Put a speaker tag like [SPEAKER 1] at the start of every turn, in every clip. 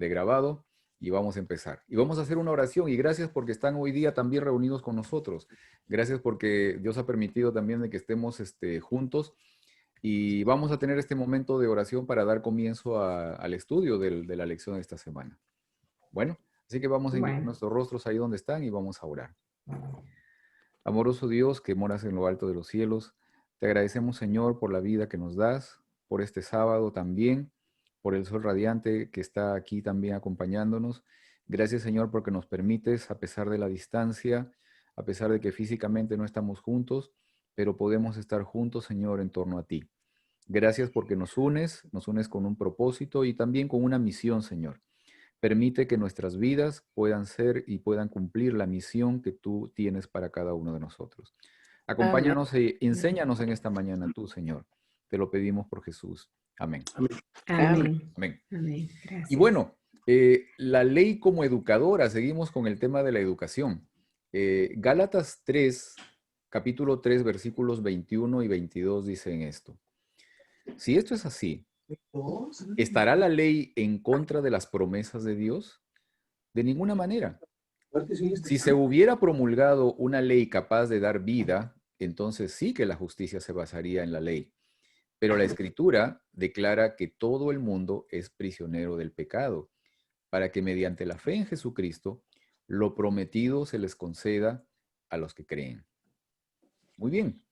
[SPEAKER 1] de grabado y vamos a empezar. Y vamos a hacer una oración y gracias porque están hoy día también reunidos con nosotros. Gracias porque Dios ha permitido también de que estemos juntos y vamos a tener este momento de oración para dar comienzo al estudio de la lección de esta semana. Bueno, así que vamos a inclinar
[SPEAKER 2] Bueno,
[SPEAKER 1] nuestros rostros ahí donde están y vamos a orar. Amoroso Dios, que moras en lo alto de los cielos, te agradecemos, Señor, por la vida que nos das, por este sábado también, por el sol radiante que está aquí también acompañándonos. Gracias, Señor, porque nos permites, a pesar de la distancia, a pesar de que físicamente no estamos juntos, pero podemos estar juntos, Señor, en torno a ti. Gracias porque nos unes con un propósito y también con una misión, Señor. Permite que nuestras vidas puedan ser y puedan cumplir la misión que tú tienes para cada uno de nosotros.
[SPEAKER 3] Amén.
[SPEAKER 1] Acompáñanos e enséñanos en esta mañana tú, Señor. Te lo pedimos por Jesús. Amén.
[SPEAKER 4] Amén.
[SPEAKER 2] amén.
[SPEAKER 1] Amén.
[SPEAKER 2] Amén.
[SPEAKER 1] Y
[SPEAKER 2] Gracias.
[SPEAKER 1] bueno, la ley como educadora, seguimos con el tema de la educación. Gálatas 3, capítulo 3, versículos 21 y 22 dicen esto. Si esto es así, ¿estará la ley en contra de las promesas de Dios? De ninguna manera. Si se hubiera promulgado una ley capaz de dar vida, entonces sí que la justicia se basaría en la ley. Pero la Escritura declara que todo el mundo es prisionero del pecado, para que mediante la fe en Jesucristo, lo prometido se les conceda a los que creen. Muy bien.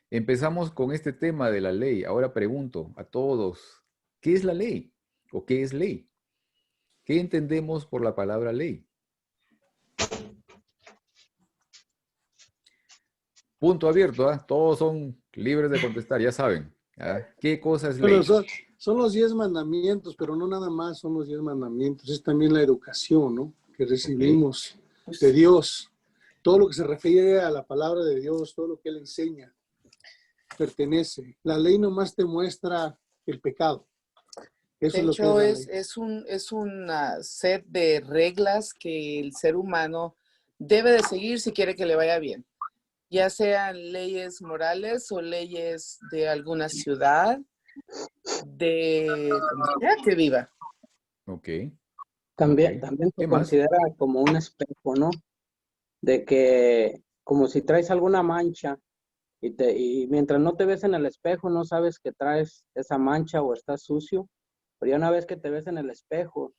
[SPEAKER 1] Empezamos con este tema de la ley. Ahora pregunto a todos, ¿qué es la ley? ¿O qué es ley? ¿Qué entendemos por la palabra ley? Punto abierto, ¿ah? Todos son libres de contestar, ya saben. ¿Ah? ¿Qué cosa es ley?
[SPEAKER 4] Bueno, son los 10 mandamientos, pero no nada más son los 10 mandamientos, es también la educación, ¿no? Que recibimos de Dios. Todo lo que se refiere a la palabra de Dios, todo lo que Él enseña, pertenece. La ley nomás te muestra el pecado. Eso
[SPEAKER 3] De
[SPEAKER 4] es lo que
[SPEAKER 3] hecho,
[SPEAKER 4] es la ley.
[SPEAKER 3] es una set de reglas que el ser humano debe de seguir si quiere que le vaya bien. Ya sean leyes morales o leyes de alguna ciudad, de donde sea que viva.
[SPEAKER 1] Ok.
[SPEAKER 5] También,
[SPEAKER 1] Ok.
[SPEAKER 5] también se
[SPEAKER 1] ¿Qué más?
[SPEAKER 5] considera como un espejo, ¿no? De que como si traes alguna mancha y mientras no te ves en el espejo no sabes que traes esa mancha o estás sucio, pero ya una vez que te ves en el espejo,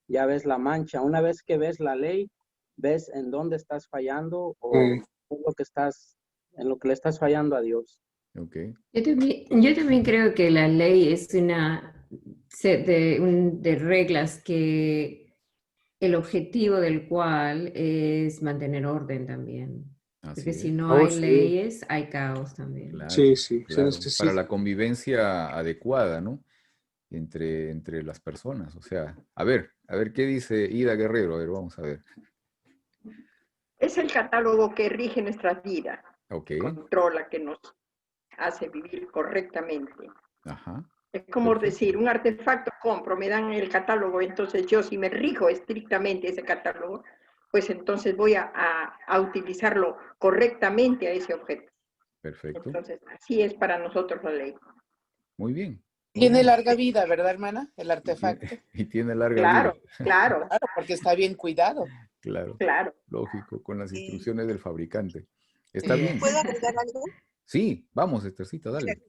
[SPEAKER 5] ya ves la mancha. Una vez que ves la ley, ves en dónde estás fallando o en lo que le estás fallando a Dios.
[SPEAKER 1] Ok.
[SPEAKER 2] Yo también creo que la ley es una set de reglas que el objetivo del cual es mantener orden también.
[SPEAKER 1] Así
[SPEAKER 2] Porque si
[SPEAKER 1] es.
[SPEAKER 2] no
[SPEAKER 4] Oh,
[SPEAKER 2] hay
[SPEAKER 4] sí.
[SPEAKER 2] leyes, hay caos también.
[SPEAKER 1] Claro,
[SPEAKER 4] Sí, se
[SPEAKER 1] claro. Para
[SPEAKER 4] necesita.
[SPEAKER 1] la convivencia adecuada, ¿no? Entre las personas. O sea, a ver, ¿qué dice Ida Guerrero? A ver, vamos a ver.
[SPEAKER 6] Es el catálogo que rige nuestras vidas,
[SPEAKER 1] Ok.
[SPEAKER 6] controla, que nos hace vivir correctamente.
[SPEAKER 1] Ajá.
[SPEAKER 6] Es como
[SPEAKER 1] Perfecto.
[SPEAKER 6] decir, un artefacto compro, me dan el catálogo, entonces yo si me rijo estrictamente ese catálogo, pues entonces voy a utilizarlo correctamente a ese objeto.
[SPEAKER 1] Perfecto.
[SPEAKER 6] Entonces, así es para nosotros la ley.
[SPEAKER 1] Muy bien. Muy
[SPEAKER 3] Tiene
[SPEAKER 1] bien.
[SPEAKER 3] larga vida, ¿verdad, hermana? El artefacto.
[SPEAKER 1] Y tiene larga vida.
[SPEAKER 6] Claro, claro,
[SPEAKER 3] Claro, porque está bien cuidado.
[SPEAKER 1] Claro.
[SPEAKER 6] claro.
[SPEAKER 1] Lógico, con las instrucciones del fabricante. Está
[SPEAKER 3] Sí.
[SPEAKER 1] bien.
[SPEAKER 7] ¿Puedo agregar algo?
[SPEAKER 1] Sí, vamos, Estercita,
[SPEAKER 7] Mira,
[SPEAKER 1] dale.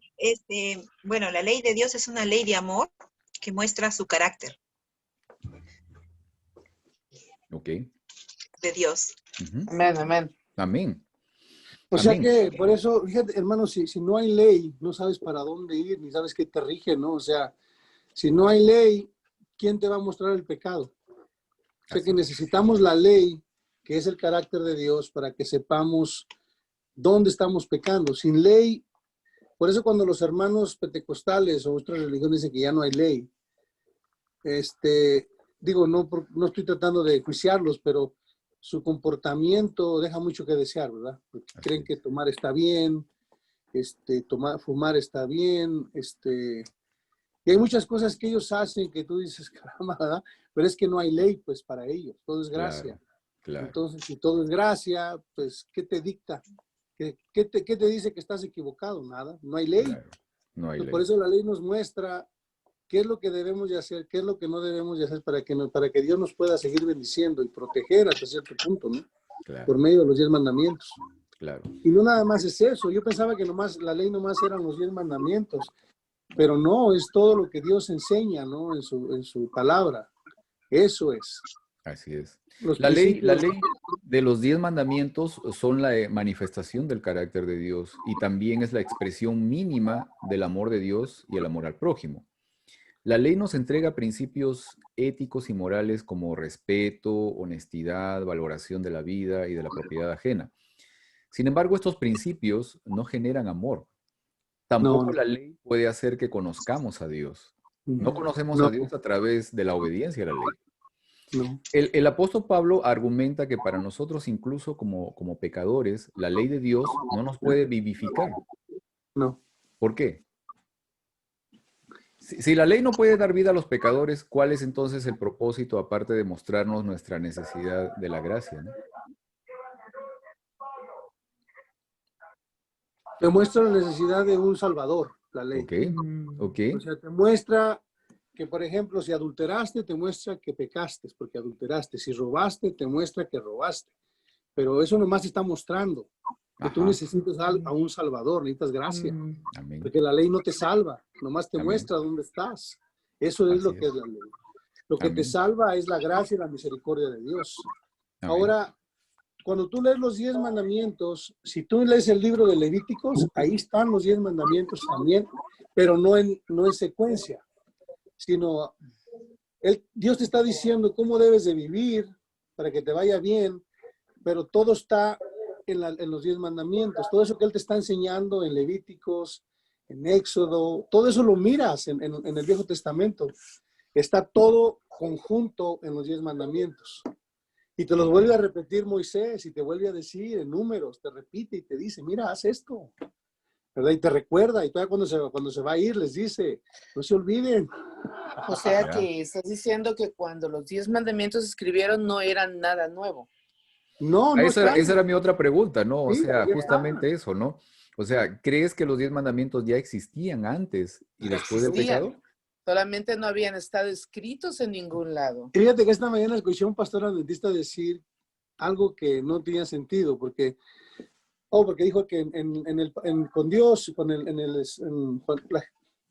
[SPEAKER 7] bueno, la ley de Dios es una ley de amor que muestra su carácter
[SPEAKER 1] Ok.
[SPEAKER 7] de Dios.
[SPEAKER 1] Ujú.
[SPEAKER 3] Amén, amén.
[SPEAKER 1] Amén.
[SPEAKER 4] O sea
[SPEAKER 1] Amén.
[SPEAKER 4] que, por eso, fíjate, hermano, si no hay ley, no sabes para dónde ir, ni sabes qué te rige, ¿no? O sea, si no hay ley, ¿quién te va a mostrar el pecado? O sea que necesitamos la ley, que es el carácter de Dios, para que sepamos dónde estamos pecando. Sin ley, por eso cuando los hermanos pentecostales o otras religiones dicen que ya no hay ley, digo, no estoy tratando de juiciarlos, pero su comportamiento deja mucho que desear, ¿verdad? Porque creen que tomar está bien, fumar está bien, y hay muchas cosas que ellos hacen que tú dices, caramba, ¿verdad? Pero es que no hay ley, pues, para ellos, todo es gracia.
[SPEAKER 1] Claro, claro.
[SPEAKER 4] Entonces, si todo es gracia, pues, ¿qué te dicta? ¿Qué te dice que estás equivocado? Nada, no hay ley.
[SPEAKER 1] Claro. No hay
[SPEAKER 4] Entonces,
[SPEAKER 1] ley.
[SPEAKER 4] por eso la ley nos muestra qué es lo que debemos de hacer, qué es lo que no debemos de hacer para que Dios nos pueda seguir bendiciendo y proteger hasta cierto punto, ¿no?
[SPEAKER 1] Claro,
[SPEAKER 4] Por medio de los 10 mandamientos.
[SPEAKER 1] claro.
[SPEAKER 4] Y no nada más es eso. Yo pensaba que la ley nomás eran los 10 mandamientos, pero no, es todo lo que Dios enseña, ¿no? En su palabra. Eso es.
[SPEAKER 1] Así es.
[SPEAKER 4] Los
[SPEAKER 1] La ley
[SPEAKER 4] principios.
[SPEAKER 1] de los 10 mandamientos son la manifestación del carácter de Dios y también es la expresión mínima del amor de Dios y el amor al prójimo. La ley nos entrega principios éticos y morales como respeto, honestidad, valoración de la vida y de la propiedad ajena. Sin embargo, estos principios no generan amor. Tampoco
[SPEAKER 4] No,
[SPEAKER 1] la ley puede hacer que conozcamos a Dios. No conocemos
[SPEAKER 4] no,
[SPEAKER 1] a Dios a través de la obediencia a la ley.
[SPEAKER 4] no.
[SPEAKER 1] El apóstol Pablo argumenta que para nosotros, incluso como pecadores, la ley de Dios no nos puede vivificar.
[SPEAKER 4] No.
[SPEAKER 1] ¿Por qué? Si la ley no puede dar vida a los pecadores, ¿cuál es entonces el propósito aparte de mostrarnos nuestra necesidad de la gracia, ¿no?
[SPEAKER 4] Te muestra la necesidad de un salvador, la ley.
[SPEAKER 1] Ok, ok,
[SPEAKER 4] O sea, te muestra que, por ejemplo, si adulteraste, te muestra que pecaste porque adulteraste. Si robaste, te muestra que robaste. Pero eso nomás te está mostrando que tú
[SPEAKER 1] ajá,
[SPEAKER 4] necesitas a un salvador, necesitas gracia.
[SPEAKER 1] amén,
[SPEAKER 4] Porque la ley no te salva, nomás te
[SPEAKER 1] amén.
[SPEAKER 4] muestra dónde estás. Eso es
[SPEAKER 1] Así
[SPEAKER 4] lo que
[SPEAKER 1] es.
[SPEAKER 4] es la ley. Lo que te
[SPEAKER 1] Amén,
[SPEAKER 4] salva es la gracia y la misericordia de Dios.
[SPEAKER 1] amén.
[SPEAKER 4] Ahora, cuando tú lees los 10 mandamientos, si tú lees el libro de Levíticos, ahí están los 10 mandamientos también, pero no en secuencia, sino Dios te está diciendo cómo debes de vivir para que te vaya bien, pero todo está en los 10 mandamientos. Todo eso que Él te está enseñando en Levíticos, en Éxodo, todo eso lo miras en el Viejo Testamento. Está todo conjunto en los 10 mandamientos. Y te los vuelve a repetir Moisés y te vuelve a decir en números, te repite y te dice, mira, haz esto, ¿verdad? Y te recuerda, y todavía cuando se va a ir les dice, no se olviden.
[SPEAKER 3] O sea
[SPEAKER 1] Ya.
[SPEAKER 3] que estás diciendo que cuando los 10 mandamientos se escribieron no eran nada nuevo.
[SPEAKER 4] No, no
[SPEAKER 1] Esa
[SPEAKER 4] están.
[SPEAKER 1] era mi otra pregunta, ¿no? O
[SPEAKER 4] Sí,
[SPEAKER 1] sea,
[SPEAKER 4] ahí
[SPEAKER 1] justamente
[SPEAKER 4] estaban.
[SPEAKER 1] eso, ¿no? O sea, ¿crees que los 10 mandamientos ya existían antes y
[SPEAKER 3] Ya
[SPEAKER 1] después del
[SPEAKER 3] existían.
[SPEAKER 1] pecado?
[SPEAKER 3] Solamente no habían estado escritos en ningún lado.
[SPEAKER 4] Fíjate que esta mañana escuché a un pastor adventista decir algo que no tenía sentido, porque dijo que con Dios,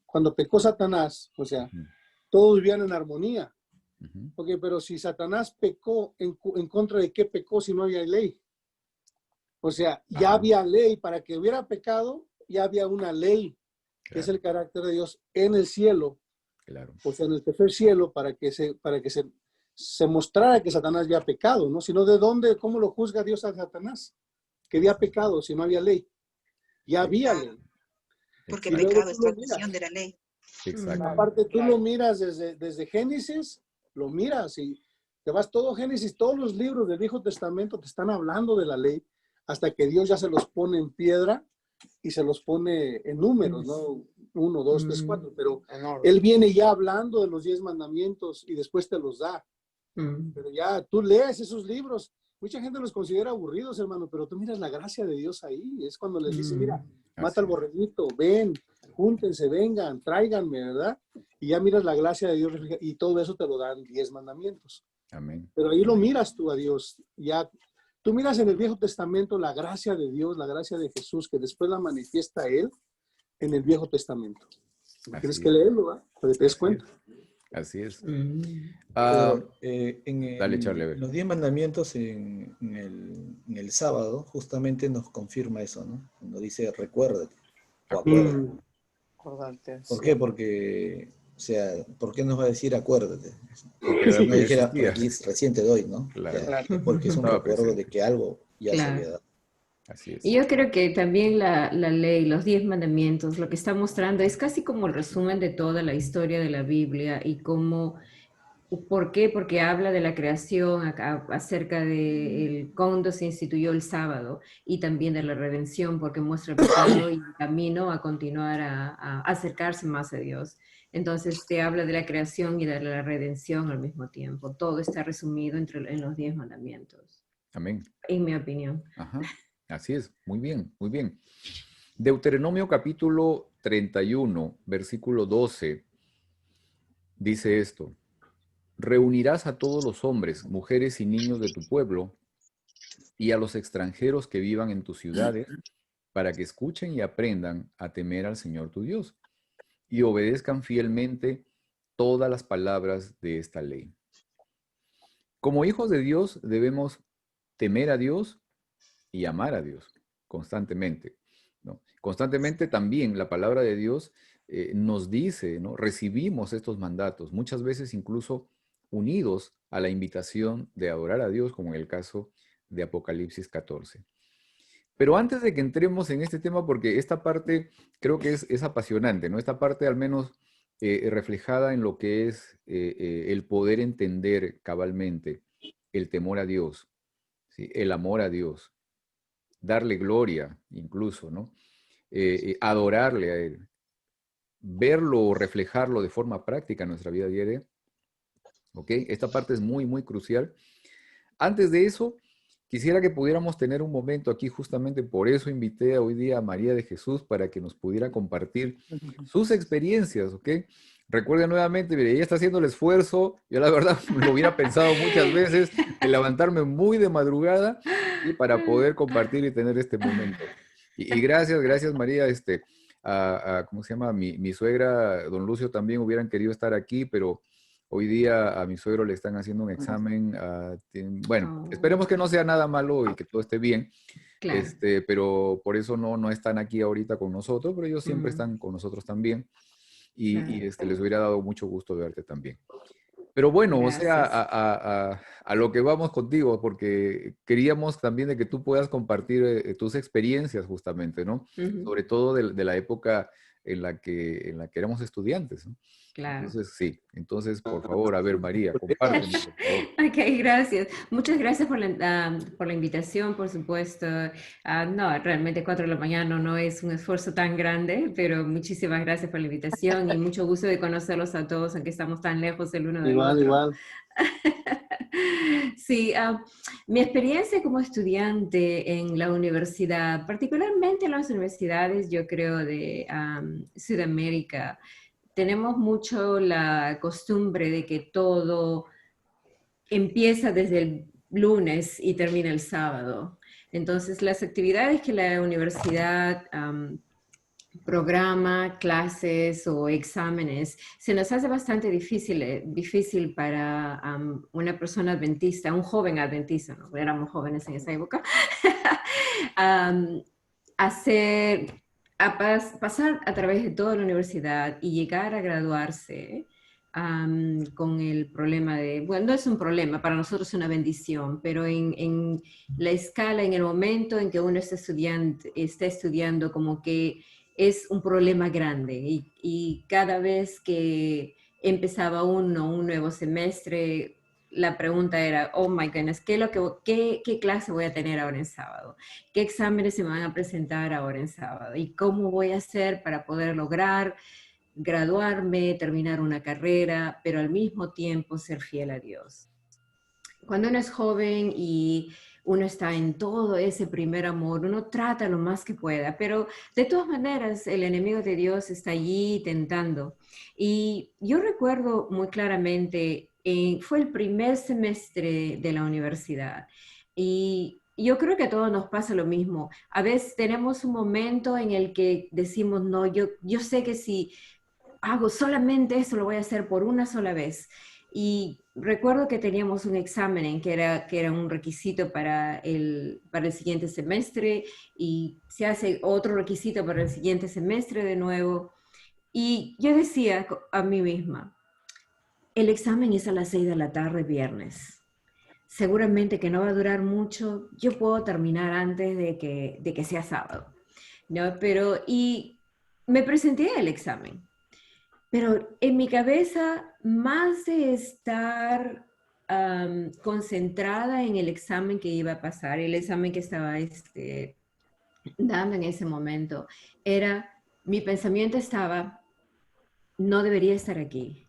[SPEAKER 4] cuando pecó Satanás, o sea,
[SPEAKER 1] Ujú,
[SPEAKER 4] todos vivían en armonía.
[SPEAKER 1] ujú.
[SPEAKER 4] Ok, pero si Satanás pecó, ¿en contra de qué pecó si no había ley? O sea, ya
[SPEAKER 1] Ajá,
[SPEAKER 4] había ley. Para que hubiera pecado, ya había una ley, que es
[SPEAKER 1] claro,
[SPEAKER 4] el carácter de Dios en el cielo,
[SPEAKER 1] claro.
[SPEAKER 4] o sea, en el tercer cielo, para que se mostrara que Satanás había pecado, ¿no? Si no, ¿de dónde, cómo lo juzga Dios a Satanás? Que había pecado si no había ley. Ya había
[SPEAKER 7] Claro,
[SPEAKER 4] ley.
[SPEAKER 7] porque
[SPEAKER 4] Y
[SPEAKER 1] Exacto,
[SPEAKER 4] luego
[SPEAKER 7] pecado
[SPEAKER 4] tú
[SPEAKER 7] es
[SPEAKER 4] lo miras.
[SPEAKER 7] transgresión de la ley.
[SPEAKER 1] exacto.
[SPEAKER 4] Aparte, tú
[SPEAKER 3] Claro.
[SPEAKER 4] lo miras desde Génesis, lo miras y te vas todo Génesis, todos los libros del Viejo Testamento te están hablando de la ley, hasta que Dios ya se los pone en piedra y se los pone en números, ¿no? 1, 2, 3, 4, pero
[SPEAKER 3] En orden.
[SPEAKER 4] Él viene ya hablando de los 10 mandamientos y después te los da. Pero ya tú lees esos libros. Mucha gente los considera aburridos, hermano, pero tú miras la gracia de Dios ahí. Es cuando les dice, mira, mata
[SPEAKER 1] Así
[SPEAKER 4] al
[SPEAKER 1] es.
[SPEAKER 4] borreguito, ven, júntense, vengan, tráiganme, ¿verdad? Y ya miras la gracia de Dios y todo eso te lo dan 10 mandamientos.
[SPEAKER 1] Amén.
[SPEAKER 4] Pero ahí lo
[SPEAKER 1] Amén.
[SPEAKER 4] miras tú a Dios. Ya, tú miras en el Viejo Testamento la gracia de Dios, la gracia de Jesús, que después la manifiesta Él en el Viejo Testamento.
[SPEAKER 1] Así
[SPEAKER 4] Tienes que
[SPEAKER 1] es.
[SPEAKER 4] leerlo, ¿verdad? Para que te des
[SPEAKER 1] Así
[SPEAKER 4] cuenta.
[SPEAKER 1] Así es.
[SPEAKER 8] Pero
[SPEAKER 1] Ah, dale, Charlie, a ver.
[SPEAKER 8] los 10 mandamientos en el sábado justamente nos confirma eso, ¿no? Cuando dice recuérdate o acuérdate.
[SPEAKER 3] Acordarte,
[SPEAKER 8] ¿Por
[SPEAKER 3] sí.
[SPEAKER 8] qué? Porque, o sea, ¿por qué nos va a decir acuérdate?
[SPEAKER 1] Porque
[SPEAKER 8] Si no
[SPEAKER 1] ya
[SPEAKER 8] dijera,
[SPEAKER 1] existía.
[SPEAKER 8] aquí recién te doy, ¿no?
[SPEAKER 1] Claro.
[SPEAKER 8] Ya,
[SPEAKER 3] Claro.
[SPEAKER 8] es porque es un
[SPEAKER 1] Estaba
[SPEAKER 8] recuerdo
[SPEAKER 1] presente.
[SPEAKER 8] de que algo ya se
[SPEAKER 2] Claro.
[SPEAKER 8] había dado.
[SPEAKER 1] Así es.
[SPEAKER 2] Y yo creo que también la ley, los 10 mandamientos, lo que está mostrando es casi como el resumen de toda la historia de la Biblia y cómo, ¿por qué? Porque habla de la creación, acerca de cuándo se instituyó el sábado y también de la redención, porque muestra el pecado y el camino a continuar a acercarse más a Dios. Entonces te habla de la creación y de la redención al mismo tiempo. Todo está resumido en los 10 mandamientos,
[SPEAKER 1] Amén.
[SPEAKER 2] en mi opinión.
[SPEAKER 1] Ajá. Así es. Muy bien, muy bien. Deuteronomio capítulo 31, versículo 12. dice esto: reunirás a todos los hombres, mujeres y niños de tu pueblo y a los extranjeros que vivan en tus ciudades para que escuchen y aprendan a temer al Señor tu Dios y obedezcan fielmente todas las palabras de esta ley. Como hijos de Dios debemos temer a Dios y amar a Dios constantemente, ¿no? Constantemente también la palabra de Dios nos dice, ¿no? Recibimos estos mandatos, muchas veces incluso unidos a la invitación de adorar a Dios, como en el caso de Apocalipsis 14. Pero antes de que entremos en este tema, porque esta parte creo que es apasionante, ¿no? Esta parte al menos reflejada en lo que es el poder entender cabalmente el temor a Dios, ¿sí? El amor a Dios, darle gloria incluso, ¿no? Adorarle a Él, verlo o reflejarlo de forma práctica en nuestra vida diaria, ¿ok? Esta parte es muy, muy crucial. Antes de eso, quisiera que pudiéramos tener un momento aquí, justamente por eso invité hoy día a María de Jesús para que nos pudiera compartir sus experiencias, ¿ok? Recuerden nuevamente, mire, ella está haciendo el esfuerzo, yo la verdad lo hubiera pensado muchas veces, en levantarme muy de madrugada y para poder compartir y tener este momento. Y gracias María, ¿cómo se llama? Mi suegra, don Lucio, también hubieran querido estar aquí, pero hoy día a mi suegro le están haciendo un examen. Bueno, esperemos que no sea nada malo y que todo esté bien.
[SPEAKER 2] Claro.
[SPEAKER 1] Pero por eso no están aquí ahorita con nosotros, pero ellos siempre están con nosotros también. Y les hubiera dado mucho gusto verte también. Pero bueno,
[SPEAKER 2] Gracias.
[SPEAKER 1] O sea, a lo que vamos contigo, porque queríamos también de que tú puedas compartir tus experiencias justamente, ¿no? Sobre todo de la época en la que éramos estudiantes, ¿no?
[SPEAKER 2] Claro.
[SPEAKER 1] Entonces, sí. Entonces, por favor, a ver, María, compártenos, por favor.
[SPEAKER 2] Ok, gracias. Muchas gracias por la invitación, por supuesto. No, realmente 4 de la mañana no es un esfuerzo tan grande, pero muchísimas gracias por la invitación y mucho gusto de conocerlos a todos, aunque estamos tan lejos el uno del otro.
[SPEAKER 4] Igual.
[SPEAKER 2] Sí, mi experiencia como estudiante en la universidad, particularmente en las universidades, yo creo, de Sudamérica, tenemos mucho la costumbre de que todo empieza desde el lunes y termina el sábado. Entonces, las actividades que la universidad programa, clases o exámenes, se nos hace bastante difícil para una persona adventista, un joven adventista, ¿no? Éramos jóvenes en esa época, pasar a través de toda la universidad y llegar a graduarse con el problema de, bueno, no es un problema, para nosotros es una bendición, pero en la escala, en el momento en que uno está estudiando, como que es un problema grande y cada vez que empezaba un nuevo semestre, la pregunta era, oh my goodness, ¿qué clase voy a tener ahora en sábado? ¿Qué exámenes se me van a presentar ahora en sábado? ¿Y cómo voy a hacer para poder lograr graduarme, terminar una carrera, pero al mismo tiempo ser fiel a Dios? Cuando uno es joven y uno está en todo ese primer amor, uno trata lo más que pueda, pero de todas maneras el enemigo de Dios está allí tentando. Y yo recuerdo muy claramente, fue el primer semestre de la universidad y yo creo que a todos nos pasa lo mismo. A veces tenemos un momento en el que decimos, no, yo sé que si hago solamente eso, lo voy a hacer por una sola vez. Y recuerdo que teníamos un examen que era un requisito para el siguiente semestre y se hace otro requisito para el siguiente semestre de nuevo. Y yo decía a mí misma, el examen es a las 6 de la tarde viernes. Seguramente que no va a durar mucho, yo puedo terminar antes de que sea sábado, ¿no? Y me presenté al examen. Pero en mi cabeza, más de estar concentrada en el examen que iba a pasar, el examen que estaba dando en ese momento, mi pensamiento estaba, no debería estar aquí.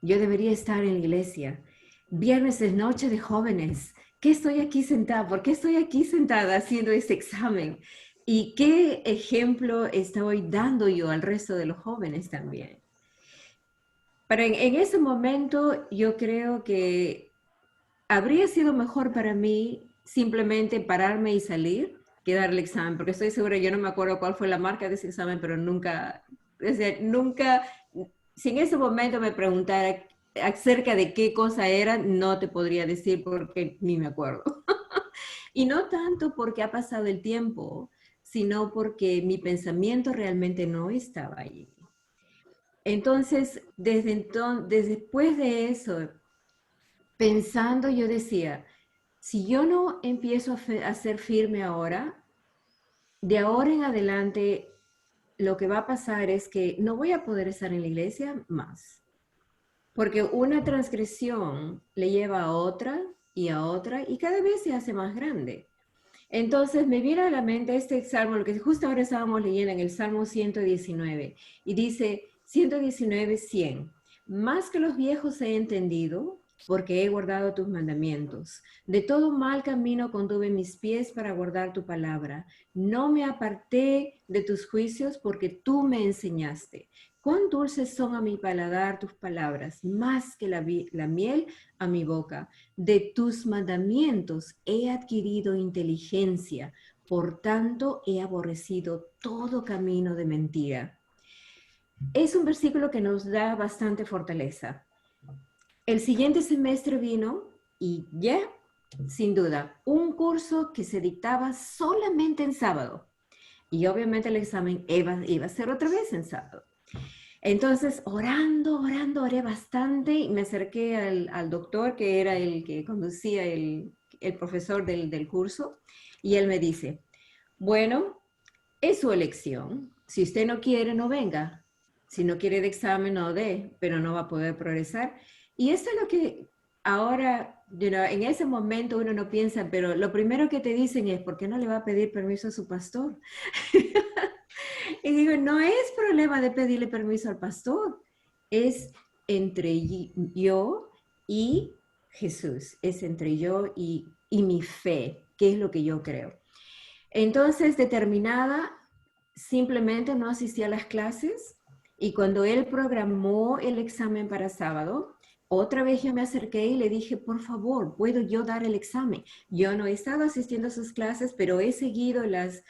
[SPEAKER 2] Yo debería estar en la iglesia. Viernes es noche de jóvenes. ¿Qué estoy aquí sentada? ¿Por qué estoy aquí sentada haciendo este examen? ¿Y qué ejemplo estoy dando yo al resto de los jóvenes también? Pero en ese momento yo creo que habría sido mejor para mí simplemente pararme y salir que dar el examen, porque estoy segura, yo no me acuerdo cuál fue la marca de ese examen, pero nunca, o sea, nunca, si en ese momento me preguntara acerca de qué cosa era, no te podría decir porque ni me acuerdo. Y no tanto porque ha pasado el tiempo, sino porque mi pensamiento realmente no estaba allí. Entonces, después de eso, pensando, yo decía, si yo no empiezo a ser firme ahora, de ahora en adelante, lo que va a pasar es que no voy a poder estar en la iglesia más. Porque una transgresión le lleva a otra, y cada vez se hace más grande. Entonces me viene a la mente este salmo, lo que justo ahora estábamos leyendo en el Salmo 119, y dice 119, 100. Más que los viejos he entendido, porque he guardado tus mandamientos. De todo mal camino contuve mis pies para guardar tu palabra. No me aparté de tus juicios, porque tú me enseñaste. Cuán dulces son a mi paladar tus palabras, más que la miel a mi boca. De tus mandamientos he adquirido inteligencia, por tanto he aborrecido todo camino de mentira. Es un versículo que nos da bastante fortaleza. El siguiente semestre vino y ya, sin duda, un curso que se dictaba solamente en sábado. Y obviamente el examen iba a ser otra vez en sábado. Entonces, orando, oré bastante y me acerqué al doctor, que era el que conducía el profesor del curso, y él me dice, bueno, es su elección. Si usted no quiere, no venga. Si no quiere de examen, no dé, pero no va a poder progresar. Y eso es lo que ahora, en ese momento uno no piensa, pero lo primero que te dicen es, ¿por qué no le va a pedir permiso a su pastor? Y digo, no es problema de pedirle permiso al pastor, es entre yo y Jesús, es entre yo y mi fe, que es lo que yo creo. Entonces, determinada, simplemente no asistí a las clases, y cuando él programó el examen para sábado, otra vez yo me acerqué y le dije, por favor, ¿puedo yo dar el examen? Yo no he estado asistiendo a sus clases, pero he seguido las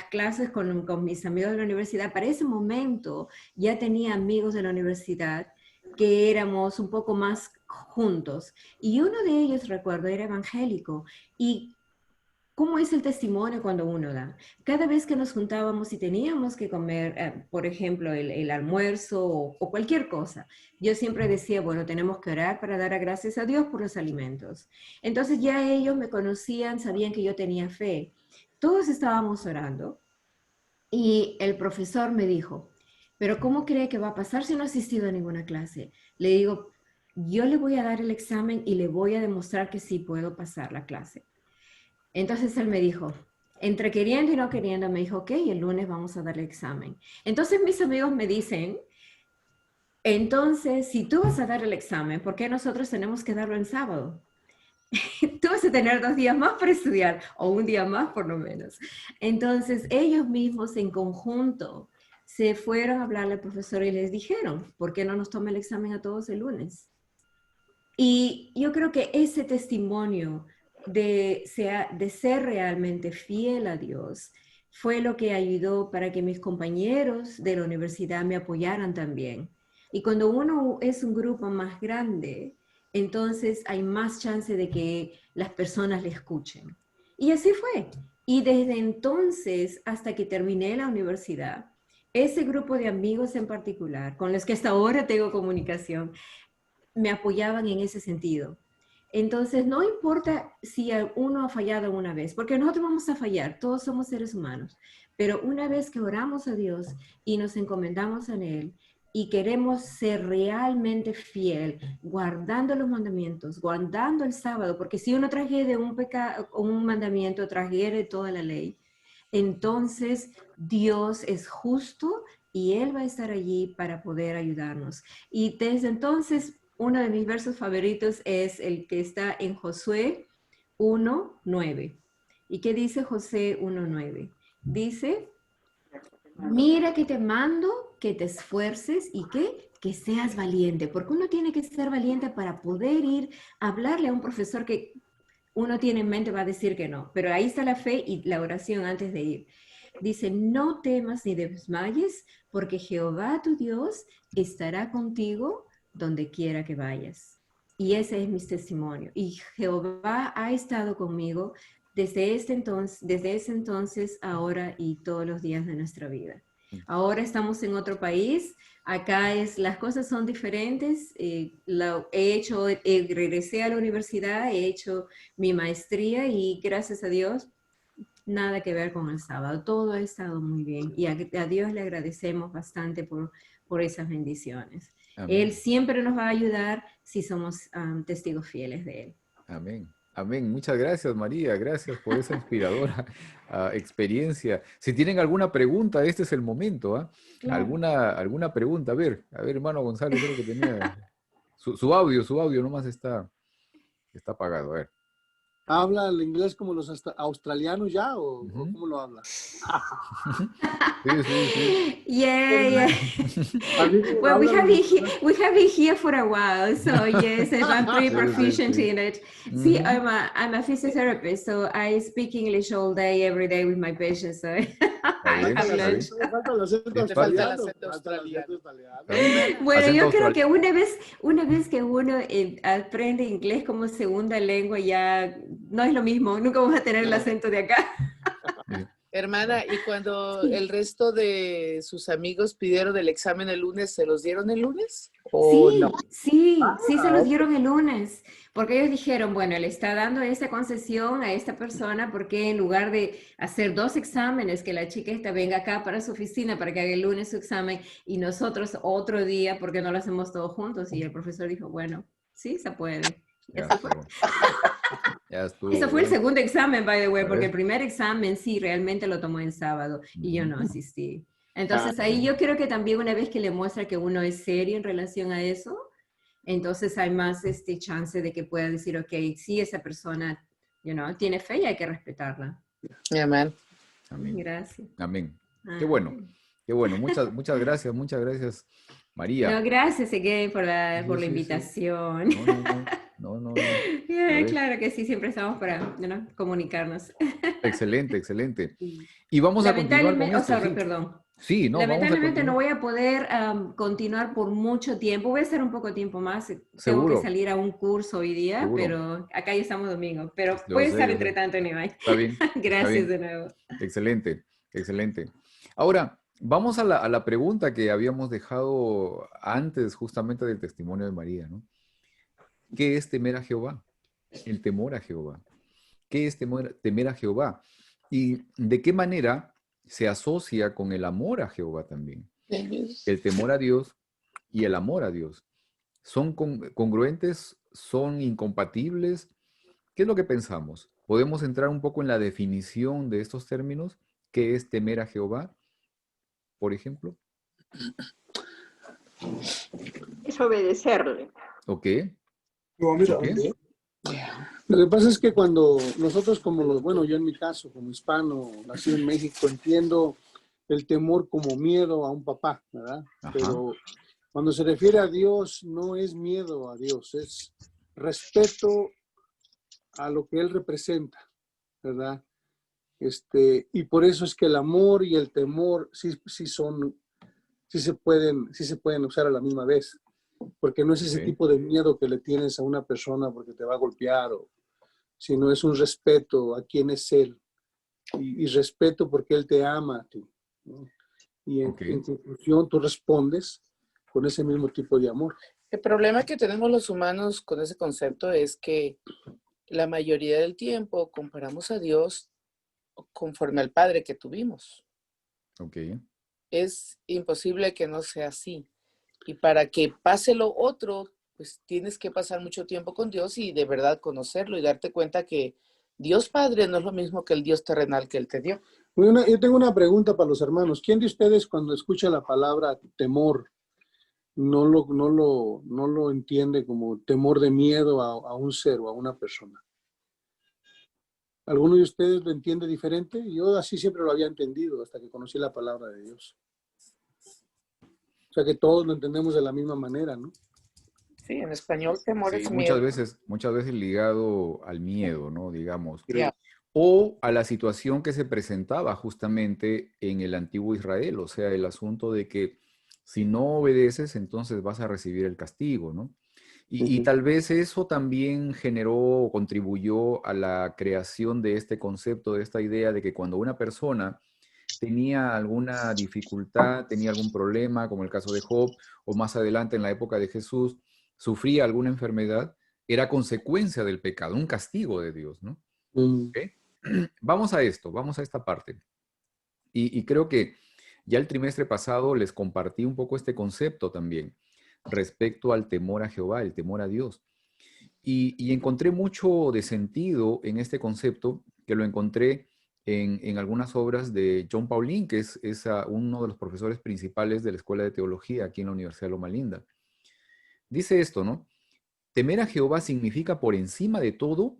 [SPEAKER 2] clases con mis amigos de la universidad. Para ese momento ya tenía amigos de la universidad que éramos un poco más juntos. Y uno de ellos, recuerdo, era evangélico. Y ¿cómo es el testimonio cuando uno da? Cada vez que nos juntábamos y teníamos que comer, por ejemplo, el almuerzo o cualquier cosa, yo siempre decía, bueno, tenemos que orar para dar gracias a Dios por los alimentos. Entonces ya ellos me conocían, sabían que yo tenía fe. Todos estábamos orando y el profesor me dijo, pero ¿cómo cree que va a pasar si no ha asistido a ninguna clase? Le digo, yo le voy a dar el examen y le voy a demostrar que sí puedo pasar la clase. Entonces él me dijo, entre queriendo y no queriendo, me dijo, ok, el lunes vamos a dar el examen. Entonces mis amigos me dicen, entonces, si tú vas a dar el examen, ¿por qué nosotros tenemos que darlo en sábado? Tú vas a tener 2 días más para estudiar, o un día más por lo menos. Entonces ellos mismos en conjunto se fueron a hablarle al profesor y les dijeron, ¿por qué no nos toma el examen a todos el lunes? Y yo creo que ese testimonio de ser realmente fiel a Dios fue lo que ayudó para que mis compañeros de la universidad me apoyaran también. Y cuando uno es un grupo más grande, entonces hay más chance de que las personas le escuchen. Y así fue. Y desde entonces hasta que terminé la universidad, ese grupo de amigos en particular, con los que hasta ahora tengo comunicación, me apoyaban en ese sentido. Entonces, no importa si uno ha fallado una vez, porque nosotros vamos a fallar, todos somos seres humanos, pero una vez que oramos a Dios y nos encomendamos en Él y queremos ser realmente fiel, guardando los mandamientos, guardando el sábado, porque si uno transgrede un mandamiento, transgrede toda la ley, entonces Dios es justo y Él va a estar allí para poder ayudarnos. Y desde entonces, uno de mis versos favoritos es el que está en Josué 1:9. ¿Y qué dice Josué 1:9? Dice, mira que te mando que te esfuerces y que que seas valiente, porque uno tiene que ser valiente para poder ir a hablarle a un profesor que uno tiene en mente, va a decir que no, pero ahí está la fe y la oración antes de ir. Dice, no temas ni desmayes, porque Jehová tu Dios estará contigo donde quiera que vayas. Y ese es mi testimonio. Y Jehová ha estado conmigo desde ese entonces, ahora y todos los días de nuestra vida. Ahora estamos en otro país. Acá las cosas son diferentes. Regresé a la universidad, he hecho mi maestría y gracias a Dios, nada que ver con el sábado. Todo ha estado muy bien y a Dios le agradecemos bastante por esas bendiciones.
[SPEAKER 1] Amén.
[SPEAKER 2] Él siempre nos va a ayudar si somos testigos fieles de Él.
[SPEAKER 1] Amén. Amén. Muchas gracias, María. Gracias por esa inspiradora experiencia. Si tienen alguna pregunta, este es el momento. ¿Ah?
[SPEAKER 2] Claro.
[SPEAKER 1] ¿Alguna pregunta? A ver, hermano Gonzalo, creo que tenía su audio nomás está apagado. A ver.
[SPEAKER 4] ¿Habla el inglés como los australianos ya o
[SPEAKER 1] Ujú.
[SPEAKER 4] cómo lo habla?
[SPEAKER 1] Sí, sí.
[SPEAKER 2] Yeah. Well, we have it here for a while, so yes, I'm pretty proficient in it. See,
[SPEAKER 1] Ujú.
[SPEAKER 2] I'm a physiotherapist, so I speak English all day, every day with my patients. So
[SPEAKER 1] Está
[SPEAKER 2] I
[SPEAKER 1] bien,
[SPEAKER 2] have
[SPEAKER 1] está
[SPEAKER 2] learned.
[SPEAKER 1] bien.
[SPEAKER 4] Me falta el acento
[SPEAKER 1] Te
[SPEAKER 3] Te falta el
[SPEAKER 4] australiano.
[SPEAKER 3] acento australiano.
[SPEAKER 1] ¿Ah?
[SPEAKER 2] Bueno,
[SPEAKER 1] Acento
[SPEAKER 2] yo creo
[SPEAKER 1] austral-
[SPEAKER 2] que una vez que uno aprende inglés como segunda lengua, ya no es lo mismo. Nunca vamos a tener el acento de acá.
[SPEAKER 3] Hermana, y cuando el resto de sus amigos pidieron el examen el lunes, ¿se los dieron el lunes? ¿O
[SPEAKER 2] Sí,
[SPEAKER 3] no?
[SPEAKER 2] sí se los dieron el lunes, porque ellos dijeron, bueno, le está dando esa concesión a esta persona, porque en lugar de hacer 2 exámenes, que la chica esta venga acá para su oficina para que haga el lunes su examen y nosotros otro día, porque no lo hacemos todos juntos? Y el profesor dijo, bueno, sí, se puede. Y
[SPEAKER 1] Ya
[SPEAKER 2] así fue.
[SPEAKER 1] estuvo. Ya estuvo.
[SPEAKER 2] Eso fue el
[SPEAKER 1] Bueno,
[SPEAKER 2] segundo examen, by the way,
[SPEAKER 1] a
[SPEAKER 2] porque el
[SPEAKER 1] ver.
[SPEAKER 2] primer examen sí realmente lo tomó en sábado y yo no
[SPEAKER 1] Ujú.
[SPEAKER 2] asistí. Entonces ahí yo creo que también una vez que le muestra que uno es serio en relación a eso, entonces hay más chance de que pueda decir, ok, sí, esa persona, tiene fe y hay que respetarla.
[SPEAKER 3] Amén.
[SPEAKER 1] Amén.
[SPEAKER 2] Gracias.
[SPEAKER 1] Amén. Qué bueno. Qué bueno. Muchas gracias, María.
[SPEAKER 2] No, gracias again por la
[SPEAKER 1] Sí, sí.
[SPEAKER 2] invitación.
[SPEAKER 1] No.
[SPEAKER 2] Yeah,
[SPEAKER 1] A ver.
[SPEAKER 2] claro que sí, siempre estamos para comunicarnos.
[SPEAKER 1] Excelente. Y vamos a continuar con esto, sí.
[SPEAKER 2] Perdón.
[SPEAKER 1] Sí, no, vamos a
[SPEAKER 2] Lamentablemente no
[SPEAKER 1] continuar.
[SPEAKER 2] voy a poder continuar por mucho tiempo. Voy a estar un poco tiempo más. Tengo que
[SPEAKER 1] Seguro.
[SPEAKER 2] salir a un curso hoy día,
[SPEAKER 1] Seguro.
[SPEAKER 2] pero acá ya estamos domingo. Pero
[SPEAKER 1] Yo
[SPEAKER 2] voy a
[SPEAKER 1] sé,
[SPEAKER 2] estar
[SPEAKER 1] yo sé.
[SPEAKER 2] entre tanto, anyway.
[SPEAKER 1] Está bien.
[SPEAKER 2] Gracias
[SPEAKER 1] bien.
[SPEAKER 2] de nuevo.
[SPEAKER 1] Excelente. Ahora, vamos a la pregunta que habíamos dejado antes justamente del testimonio de María, ¿no? ¿Qué es temer a Jehová? El temor a Jehová. ¿Qué es temer a Jehová? ¿Y de qué manera se asocia con el amor a Jehová también? El temor a Dios y el amor a Dios. ¿Son congruentes? ¿Son incompatibles? ¿Qué es lo que pensamos? ¿Podemos entrar un poco en la definición de estos términos? ¿Qué es temer a Jehová, por ejemplo?
[SPEAKER 6] Es obedecerle.
[SPEAKER 1] ¿Ok?
[SPEAKER 4] Lo que pasa es que cuando nosotros yo en mi caso, como hispano, nacido en México, entiendo el temor como miedo a un papá, ¿verdad?
[SPEAKER 1] Ajá.
[SPEAKER 4] Pero cuando se refiere a Dios, no es miedo a Dios, es respeto a lo que Él representa, ¿verdad? Y por eso es que el amor y el temor sí se pueden usar a la misma vez, porque no es ese
[SPEAKER 1] Ok.
[SPEAKER 4] tipo de miedo que le tienes a una persona porque te va a golpear, sino es un respeto a quién es Él y respeto porque Él te ama a ti, ¿no? Y
[SPEAKER 1] Ok.
[SPEAKER 4] en conclusión tú respondes con ese mismo tipo de amor.
[SPEAKER 3] El problema que tenemos los humanos con ese concepto es que la mayoría del tiempo comparamos a Dios conforme al Padre que tuvimos.
[SPEAKER 1] Ok.
[SPEAKER 3] Es imposible que no sea así. Y para que pase lo otro, pues tienes que pasar mucho tiempo con Dios y de verdad conocerlo y darte cuenta que Dios Padre no es lo mismo que el Dios terrenal que Él te dio.
[SPEAKER 4] Yo tengo una pregunta para los hermanos. ¿Quién de ustedes cuando escucha la palabra temor no lo entiende como temor de miedo a un ser o a una persona? ¿Alguno de ustedes lo entiende diferente? Yo así siempre lo había entendido hasta que conocí la palabra de Dios. sea que todos lo entendemos de la misma manera, ¿no?
[SPEAKER 3] Sí, en español temor
[SPEAKER 1] Sí,
[SPEAKER 3] es miedo.
[SPEAKER 1] muchas veces ligado al miedo, ¿no? Digamos.
[SPEAKER 3] Ya.
[SPEAKER 1] O a la situación que se presentaba justamente en el antiguo Israel, o sea, el asunto de que si no obedeces, entonces vas a recibir el castigo, ¿no? Y tal vez eso también generó o contribuyó a la creación de este concepto, de esta idea de que cuando una persona tenía alguna dificultad, tenía algún problema, como el caso de Job, o más adelante en la época de Jesús, sufría alguna enfermedad, era consecuencia del pecado, un castigo de Dios, ¿no?
[SPEAKER 4] Mm.
[SPEAKER 1] ¿Ok? Vamos a esto, vamos a esta parte. Y creo que ya el trimestre pasado les compartí un poco este concepto también respecto al temor a Jehová, el temor a Dios. Y encontré mucho de sentido en este concepto, que lo encontré en algunas obras de John Paulin, que es uno de los profesores principales de la Escuela de Teología aquí en la Universidad de Loma Linda. Dice esto, ¿no? Temer a Jehová significa por encima de todo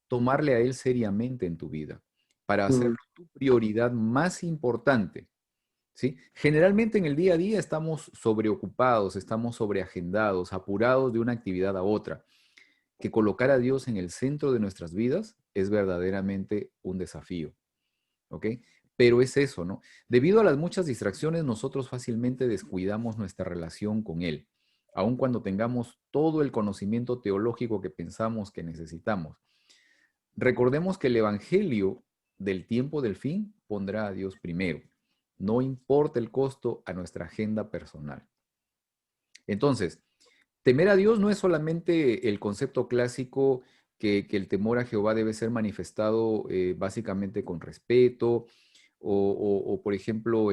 [SPEAKER 1] tomarle a Él seriamente en tu vida, para hacerlo tu prioridad más importante, ¿sí? Generalmente en el día a día estamos sobreocupados, estamos sobreagendados, apurados de una actividad a otra. Que colocar a Dios en el centro de nuestras vidas es verdaderamente un desafío, ¿ok? Pero es eso, ¿no? Debido a las muchas distracciones, nosotros fácilmente descuidamos nuestra relación con Él, aun cuando tengamos todo el conocimiento teológico que pensamos que necesitamos. Recordemos que el Evangelio del tiempo del fin pondrá a Dios primero. No importa el costo a nuestra agenda personal. Entonces, temer a Dios no es solamente el concepto clásico que el temor a Jehová debe ser manifestado básicamente con respeto o, por ejemplo,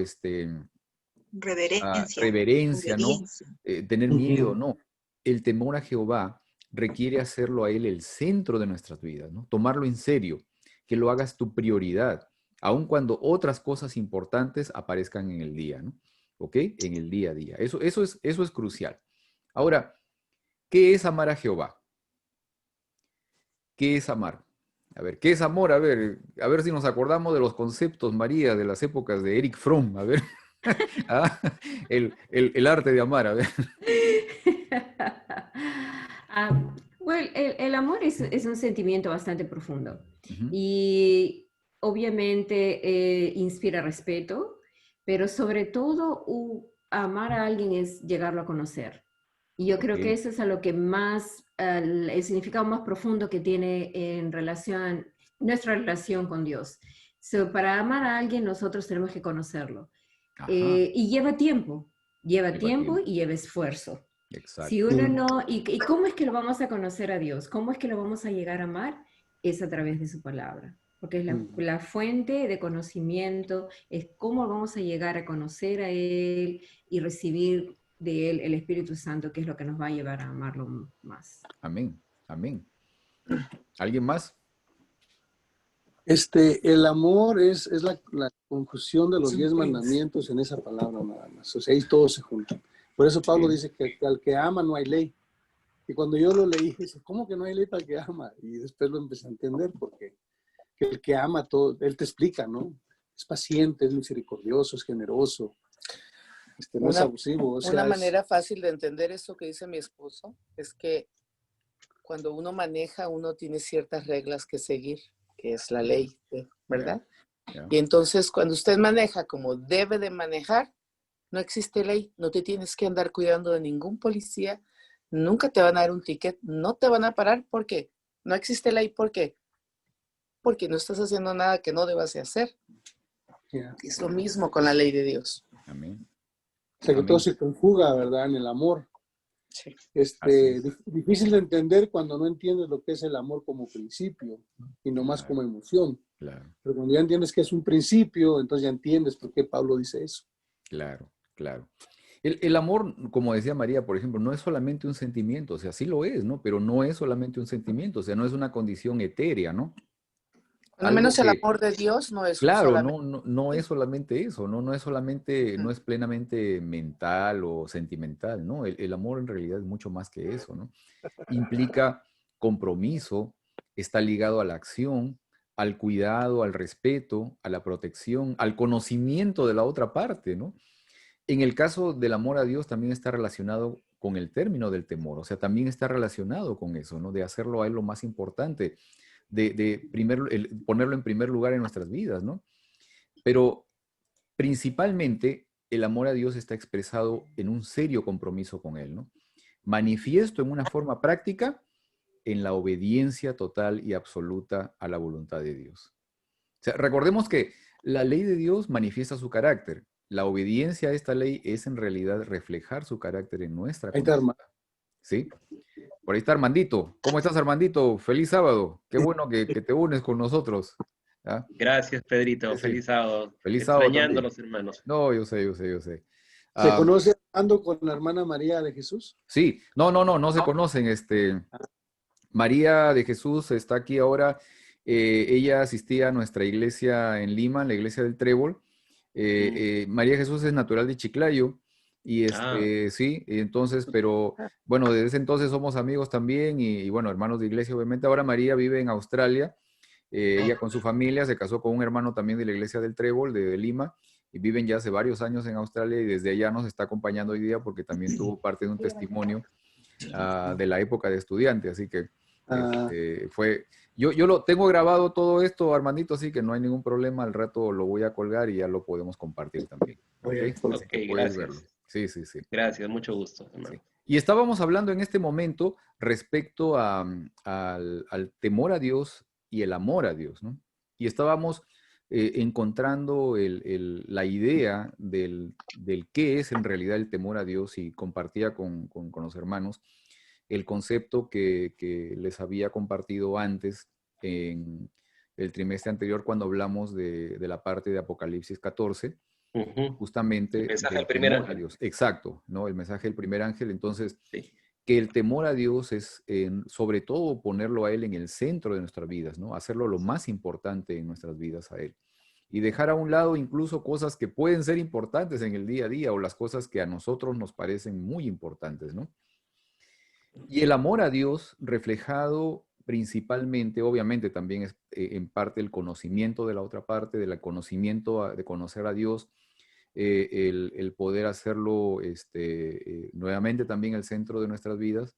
[SPEAKER 7] Reverencia,
[SPEAKER 1] reverencia, ¿no?
[SPEAKER 7] obediencia.
[SPEAKER 1] Tener miedo, no. El temor a Jehová requiere hacerlo a Él el centro de nuestras vidas, ¿no? Tomarlo en serio, que lo hagas tu prioridad, aun cuando otras cosas importantes aparezcan en el día, ¿no? ¿Ok? En el día a día. Eso es crucial. Ahora, ¿qué es amar a Jehová? ¿Qué es amar? A ver, ¿qué es amor? A ver si nos acordamos de los conceptos, María, de las épocas de Eric Fromm. A ver, ah, el arte de amar, a ver.
[SPEAKER 2] Bueno, el amor es un sentimiento bastante profundo
[SPEAKER 1] Ujú.
[SPEAKER 2] y obviamente inspira respeto, pero sobre todo amar a alguien es llegarlo a conocer. Y yo creo que
[SPEAKER 1] Ok,
[SPEAKER 2] eso es a lo que más, el significado más profundo que tiene en relación, nuestra relación con Dios. So, para amar a alguien nosotros tenemos que conocerlo.
[SPEAKER 1] ajá,
[SPEAKER 2] Y lleva
[SPEAKER 1] lleva
[SPEAKER 2] tiempo
[SPEAKER 1] tiempo.
[SPEAKER 2] y lleva esfuerzo. Si
[SPEAKER 1] Exacto.
[SPEAKER 2] uno no, y cómo es que lo vamos a conocer a Dios? ¿Cómo es que lo vamos a llegar a amar? Es a través de su palabra, porque es la fuente de conocimiento, es cómo vamos a llegar a conocer a Él y recibir de Él el Espíritu Santo, que es lo que nos va a llevar a amarlo más.
[SPEAKER 1] Amén, amén. ¿Alguien más?
[SPEAKER 4] El amor es la confusión de los 10 mandamientos en esa palabra nada más. O sea, ahí todos se juntan. Por eso Pablo
[SPEAKER 1] Sí.
[SPEAKER 4] dice que al que ama no hay ley. Y cuando yo lo leí, dije, ¿cómo que no hay ley para el que ama? Y después lo empecé a entender porque que el que ama todo, él te explica, ¿no? Es paciente, es misericordioso, es generoso, no es abusivo. O sea,
[SPEAKER 3] Una manera fácil de entender eso que dice mi esposo es que cuando uno maneja, uno tiene ciertas reglas que seguir, que es la ley, ¿verdad?
[SPEAKER 1] Ya.
[SPEAKER 3] Y entonces cuando usted maneja como debe de manejar, no existe ley, no te tienes que andar cuidando de ningún policía, nunca te van a dar un ticket, no te van a parar porque no existe ley. ¿Por qué? Porque no estás haciendo nada que no debas de hacer.
[SPEAKER 4] yeah.
[SPEAKER 3] Es lo mismo con la ley de Dios.
[SPEAKER 1] Amén.
[SPEAKER 4] O sea, que
[SPEAKER 1] Amén.
[SPEAKER 4] todo se conjuga, ¿verdad? En el amor.
[SPEAKER 3] Sí.
[SPEAKER 1] Así es.
[SPEAKER 4] Difícil de entender cuando no entiendes lo que es el amor como principio y no más
[SPEAKER 1] Claro.
[SPEAKER 4] como emoción.
[SPEAKER 1] Claro,
[SPEAKER 4] Pero cuando ya entiendes que es un principio, entonces ya entiendes por qué Pablo dice eso.
[SPEAKER 1] claro, claro. El amor, como decía María, por ejemplo, no es solamente un sentimiento, o sea, sí lo es, ¿no? Pero no es solamente un sentimiento, o sea, no es una condición etérea, ¿no?
[SPEAKER 3] Al
[SPEAKER 1] Algo
[SPEAKER 3] menos el
[SPEAKER 1] que,
[SPEAKER 3] amor de Dios no es
[SPEAKER 1] claro,
[SPEAKER 3] solamente.
[SPEAKER 1] no es solamente eso, no es solamente, no
[SPEAKER 3] Ujú.
[SPEAKER 1] es plenamente mental o sentimental, ¿no? El amor en realidad es mucho más que eso, ¿no? Implica compromiso, está ligado a la acción, al cuidado, al respeto, a la protección, al conocimiento de la otra parte, ¿no? En el caso del amor a Dios también está relacionado con el término del temor, o sea, también está relacionado con eso, ¿no? De hacerlo a Él lo más importante, ponerlo en primer lugar en nuestras vidas, ¿no? Pero principalmente el amor a Dios está expresado en un serio compromiso con Él, ¿no? Manifiesto en una forma práctica en la obediencia total y absoluta a la voluntad de Dios. O sea, recordemos que la ley de Dios manifiesta su carácter. La obediencia a esta ley es en realidad reflejar su carácter en nuestra
[SPEAKER 4] Ahí está, hermano.
[SPEAKER 1] conducta. ¿Sí? Por ahí está Armandito. ¿Cómo estás, Armandito? Feliz sábado. Qué bueno que te unes con nosotros. ¿Ah?
[SPEAKER 9] Gracias, Pedrito.
[SPEAKER 1] Sí.
[SPEAKER 9] Feliz sábado.
[SPEAKER 1] Feliz sábado
[SPEAKER 9] Extrañando a
[SPEAKER 1] también.
[SPEAKER 9] los hermanos.
[SPEAKER 1] No, yo sé.
[SPEAKER 4] ¿Se conoce Armando con la hermana María de Jesús?
[SPEAKER 1] Sí. No se conocen. María de Jesús está aquí ahora. Ella asistía a nuestra iglesia en Lima, la iglesia del Trébol. María Jesús es natural de Chiclayo. Y sí, entonces, pero bueno, desde ese entonces somos amigos también y bueno, hermanos de iglesia, obviamente. Ahora María vive en Australia. Ella con su familia se casó con un hermano también de la iglesia del Trébol, de Lima, y viven ya hace varios años en Australia y desde allá nos está acompañando hoy día porque también tuvo parte de un testimonio de la época de estudiante, así que yo lo tengo grabado todo esto, Armandito, así que no hay ningún problema, al rato lo voy a colgar y ya lo podemos compartir también. ¿Okay?
[SPEAKER 9] Ok,
[SPEAKER 1] Puedes
[SPEAKER 9] gracias.
[SPEAKER 1] verlo. Sí.
[SPEAKER 9] Gracias, mucho gusto, hermano.
[SPEAKER 1] Sí. Y estábamos hablando en este momento respecto al temor a Dios y el amor a Dios, ¿no? Y estábamos encontrando la idea del qué es en realidad el temor a Dios y compartía con los hermanos el concepto que les había compartido antes en el trimestre anterior cuando hablamos de la parte de Apocalipsis 14, justamente
[SPEAKER 9] el mensaje del
[SPEAKER 1] del
[SPEAKER 9] primer
[SPEAKER 1] temor a
[SPEAKER 9] ángel.
[SPEAKER 1] Dios. Exacto, ¿no? El mensaje del primer ángel. Entonces,
[SPEAKER 9] Sí.
[SPEAKER 1] que el temor a Dios es, sobre todo, ponerlo a Él en el centro de nuestras vidas, ¿no? Hacerlo lo más importante en nuestras vidas a Él. Y dejar a un lado incluso cosas que pueden ser importantes en el día a día o las cosas que a nosotros nos parecen muy importantes, ¿no? Y el amor a Dios reflejado principalmente, obviamente también es en parte el conocimiento de la otra parte, del conocimiento de conocer a Dios, el poder hacerlo nuevamente también el centro de nuestras vidas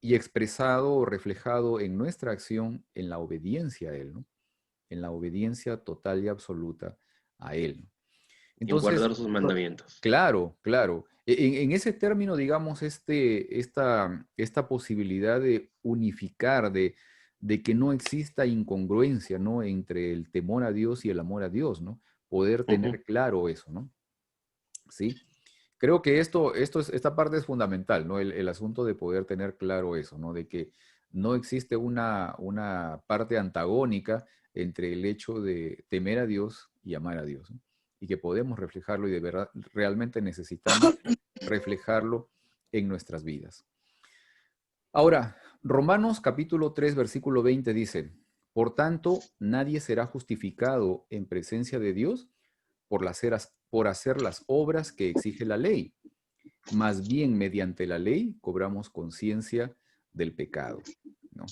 [SPEAKER 1] y expresado o reflejado en nuestra acción en la obediencia a Él, ¿no? En la obediencia total y absoluta a Él. Entonces,
[SPEAKER 9] y guardar sus mandamientos.
[SPEAKER 1] Claro. En ese término, digamos, esta posibilidad de unificar, de que no exista incongruencia, ¿no? Entre el temor a Dios y el amor a Dios, ¿no? Poder tener claro eso, ¿no? ¿Sí? Creo que esta parte es fundamental, ¿no? El asunto de poder tener claro eso, ¿no? De que no existe una parte antagónica entre el hecho de temer a Dios y amar a Dios, ¿no? Y que podemos reflejarlo y de verdad realmente necesitamos reflejarlo en nuestras vidas. Ahora, Romanos capítulo 3, versículo 20 dice, por tanto, nadie será justificado en presencia de Dios por hacer las obras que exige la ley. Más bien, mediante la ley, cobramos conciencia del pecado, ¿no?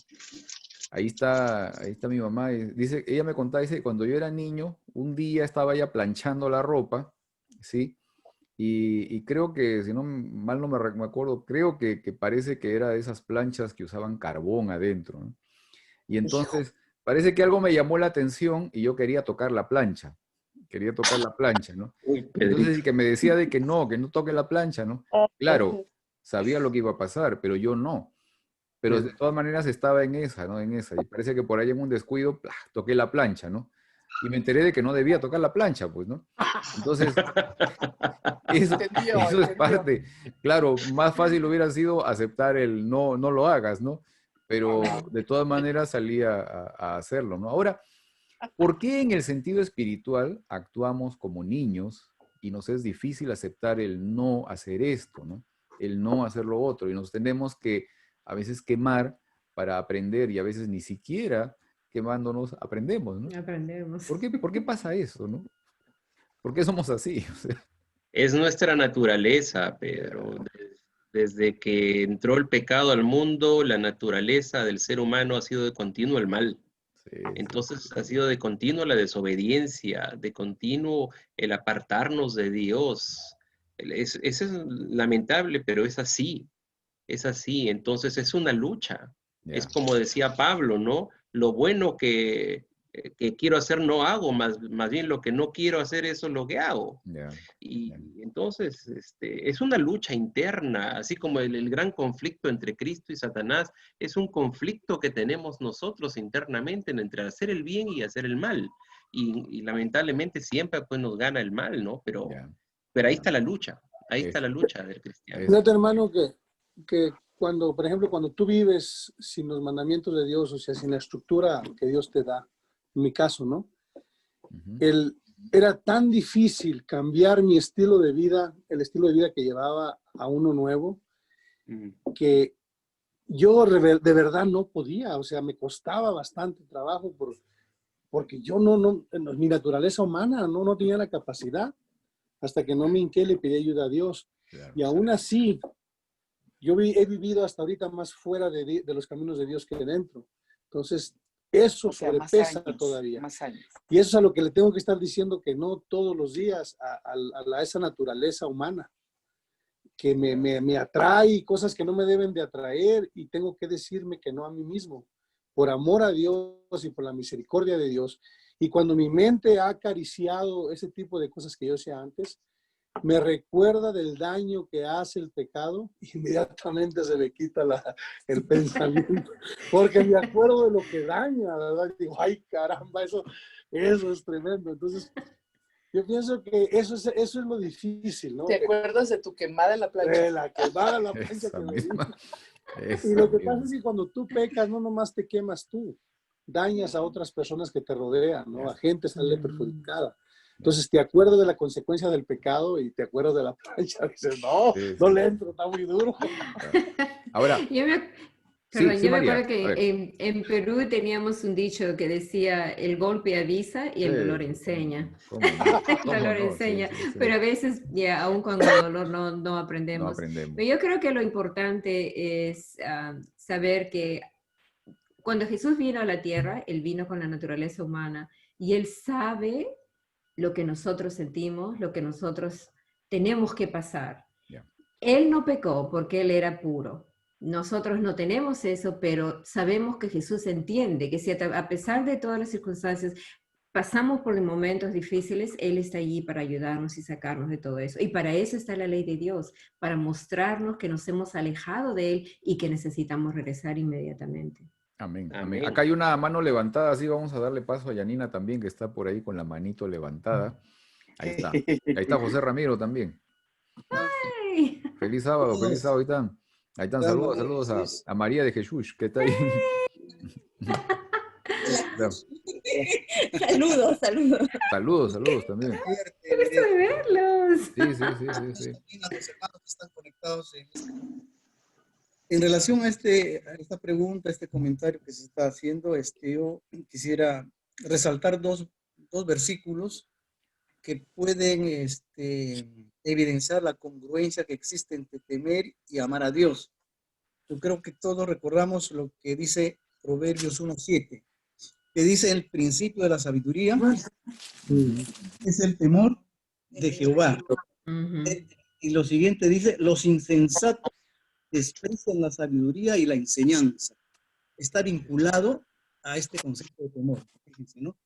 [SPEAKER 1] Ahí está mi mamá. Dice, ella me contaba, dice, cuando yo era niño, un día estaba ella planchando la ropa, ¿sí? Y creo que, si no mal no me acuerdo, creo que parece que era de esas planchas que usaban carbón adentro, ¿no? Y entonces, parece que algo me llamó la atención y yo quería tocar la plancha. ¿No? Entonces, que me decía de que no toque la plancha, ¿no? Claro, sabía lo que iba a pasar, pero yo no. Pero de todas maneras estaba en esa, ¿no? En esa. Y parece que por ahí en un descuido, ¡plá!, toqué la plancha, ¿no? Y me enteré de que no debía tocar la plancha, pues, ¿no? Entonces, eso es parte. Claro, más fácil hubiera sido aceptar el no lo hagas, ¿no? Pero de todas maneras salía a hacerlo, ¿no? Ahora, ¿por qué en el sentido espiritual actuamos como niños y nos es difícil aceptar el no hacer esto, ¿no? El no hacer lo otro? Y nos tenemos que a veces quemar para aprender y a veces ni siquiera quemándonos aprendemos, ¿no?
[SPEAKER 2] Aprendemos.
[SPEAKER 1] ¿Por qué pasa eso, no? ¿Por qué somos así? O sea,
[SPEAKER 9] es nuestra naturaleza, Pedro. Desde que entró el pecado al mundo, la naturaleza del ser humano ha sido de continuo el mal.
[SPEAKER 1] sí.
[SPEAKER 9] Entonces ha sido de continuo la desobediencia, de continuo el apartarnos de Dios. Eso es lamentable, pero es así. Es así. Entonces es una lucha.
[SPEAKER 1] Ya.
[SPEAKER 9] Es como decía Pablo, ¿no? Lo bueno que quiero hacer no hago, más bien lo que no quiero hacer, eso es lo que hago.
[SPEAKER 1] Ya.
[SPEAKER 9] Y
[SPEAKER 1] Ya.
[SPEAKER 9] entonces es una lucha interna, así como el gran conflicto entre Cristo y Satanás, es un conflicto que tenemos nosotros internamente entre hacer el bien y hacer el mal. Y lamentablemente siempre pues nos gana el mal, ¿no? Pero
[SPEAKER 1] Ya.
[SPEAKER 9] ahí
[SPEAKER 1] Ya.
[SPEAKER 9] está la lucha, ahí está la lucha del cristiano.
[SPEAKER 4] Fíjate, hermano, que cuando, por ejemplo, cuando tú vives sin los mandamientos de Dios, o sea, sin la estructura que Dios te da, en mi caso, ¿no?
[SPEAKER 1] Ujú.
[SPEAKER 4] Era tan difícil cambiar mi estilo de vida, el estilo de vida que llevaba a uno nuevo, que yo de verdad no podía, o sea, me costaba bastante trabajo porque yo mi naturaleza humana no tenía la capacidad, hasta que no me hinqué y le pedí ayuda a Dios.
[SPEAKER 1] Claro.
[SPEAKER 4] Y aún así, he vivido hasta ahorita más fuera de los caminos de Dios que dentro. Entonces, eso
[SPEAKER 3] O sea, más
[SPEAKER 4] sobrepesa
[SPEAKER 3] años,
[SPEAKER 4] todavía.
[SPEAKER 3] más años.
[SPEAKER 4] Y eso es a lo que le tengo que estar diciendo, que no todos los días a esa naturaleza humana que me atrae cosas que no me deben de atraer, y tengo que decirme que no a mí mismo, por amor a Dios y por la misericordia de Dios. Y cuando mi mente ha acariciado ese tipo de cosas que yo hacía antes, me recuerda del daño que hace el pecado, inmediatamente se me quita el pensamiento, porque me acuerdo de lo que daña, ¿verdad? Y digo, ay, caramba, eso es tremendo. Entonces, yo pienso que eso es lo difícil, ¿no?
[SPEAKER 3] ¿Te acuerdas de tu quemada en la plancha?
[SPEAKER 4] De la quemada en la plancha
[SPEAKER 1] Esa
[SPEAKER 4] que me
[SPEAKER 1] misma.
[SPEAKER 4] di. Y lo que pasa es que cuando tú pecas, no nomás te quemas tú, dañas a otras personas que te rodean, ¿no?
[SPEAKER 1] Ya.
[SPEAKER 4] La gente sale perjudicada. Entonces te acuerdas de la consecuencia del pecado y te acuerdas de la plancha. Dices, no,
[SPEAKER 1] Sí,
[SPEAKER 4] no
[SPEAKER 1] sí.
[SPEAKER 4] le entro, está muy duro.
[SPEAKER 1] Ahora,
[SPEAKER 2] Perdón,
[SPEAKER 1] sí,
[SPEAKER 2] yo me
[SPEAKER 1] María,
[SPEAKER 2] acuerdo
[SPEAKER 1] a
[SPEAKER 2] que
[SPEAKER 1] ver.
[SPEAKER 2] en Perú teníamos un dicho que decía, el golpe avisa y el dolor
[SPEAKER 1] Sí,
[SPEAKER 2] enseña.
[SPEAKER 1] ¿cómo no?
[SPEAKER 2] El
[SPEAKER 1] ¿Cómo
[SPEAKER 2] dolor
[SPEAKER 1] no? Sí,
[SPEAKER 2] enseña,
[SPEAKER 1] sí, sí.
[SPEAKER 2] pero a veces, ya, aún con el dolor no
[SPEAKER 1] No
[SPEAKER 2] aprendemos.
[SPEAKER 1] aprendemos.
[SPEAKER 2] Pero yo creo que lo importante es saber que cuando Jesús vino a la tierra, Él vino con la naturaleza humana y Él sabe lo que nosotros sentimos, lo que nosotros tenemos que pasar.
[SPEAKER 1] Ya.
[SPEAKER 2] Él no pecó porque Él era puro. Nosotros no tenemos eso, pero sabemos que Jesús entiende que si a pesar de todas las circunstancias pasamos por momentos difíciles, Él está allí para ayudarnos y sacarnos de todo eso. Y para eso está la ley de Dios, para mostrarnos que nos hemos alejado de Él y que necesitamos regresar inmediatamente.
[SPEAKER 1] Amén, amén.
[SPEAKER 9] Amén.
[SPEAKER 1] Acá hay una mano levantada, así vamos a darle paso a Yanina también, que está por ahí con la manito levantada. Ahí está. Ahí está José Ramiro también.
[SPEAKER 2] ¡Ay!
[SPEAKER 1] Feliz sábado, ahí están. Ahí están, saludos a María de Jesús, que está ahí. Claro.
[SPEAKER 10] Saludos.
[SPEAKER 1] Saludos también.
[SPEAKER 2] ¡Qué gusto de verlos!
[SPEAKER 1] Sí.
[SPEAKER 10] Los hermanos que están conectados en relación a esta pregunta, este comentario que se está haciendo, yo quisiera resaltar dos versículos que pueden evidenciar la congruencia que existe entre temer y amar a Dios. Yo creo que todos recordamos lo que dice Proverbios 1:7, que dice: el principio de la sabiduría es el temor de Jehová. Y lo siguiente dice: los insensatos desprecian la sabiduría y la enseñanza. Está vinculado a este concepto de temor. Fíjense, ¿no?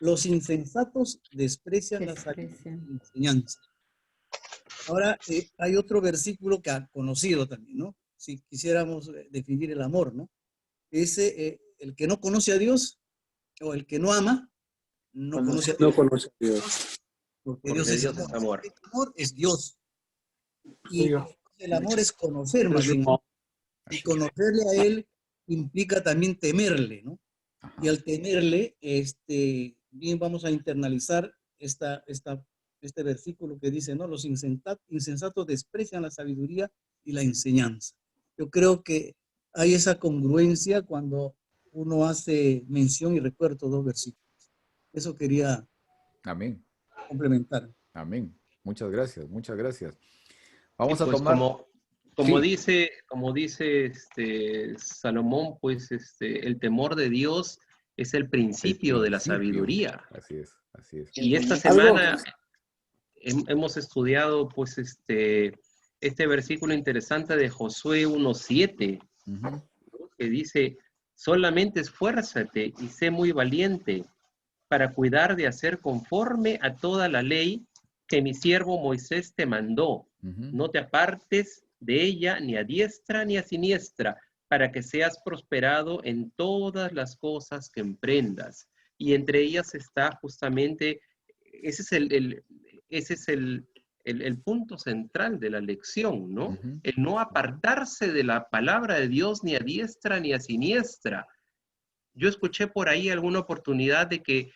[SPEAKER 10] Los insensatos desprecian la sabiduría y la enseñanza. Ahora, hay otro versículo que ha conocido también, ¿no? Si quisiéramos definir el amor, ¿no? Dice, el que no conoce a Dios, o el que no ama, no conoce a Dios.
[SPEAKER 4] No conoce a Dios.
[SPEAKER 10] Porque Dios es amor. El amor es Dios. Y el amor es conocer más bien. Y conocerle a Él implica también temerle, ¿no? Y al temerle, bien vamos a internalizar este versículo que dice, ¿no? Los insensatos desprecian la sabiduría y la enseñanza. Yo creo que hay esa congruencia cuando uno hace mención y recuerdo dos versículos. Eso quería complementar.
[SPEAKER 1] Amén. Muchas gracias. Vamos a
[SPEAKER 9] pues
[SPEAKER 1] tomar...
[SPEAKER 9] Como dice Salomón, pues el temor de Dios es el principio de la sabiduría.
[SPEAKER 1] Así es.
[SPEAKER 9] Y esta semana hemos estudiado pues este versículo interesante de Josué 1:7,
[SPEAKER 1] Ujú.
[SPEAKER 9] que dice, solamente esfuérzate y sé muy valiente para cuidar de hacer conforme a toda la ley que mi siervo Moisés te mandó.
[SPEAKER 1] Ujú.
[SPEAKER 9] No te apartes de ella ni a diestra ni a siniestra, para que seas prosperado en todas las cosas que emprendas. Y entre ellas está justamente, ese es el punto central de la lección, ¿no?
[SPEAKER 1] Ujú.
[SPEAKER 9] El no apartarse de la palabra de Dios ni a diestra ni a siniestra. Yo escuché por ahí alguna oportunidad de que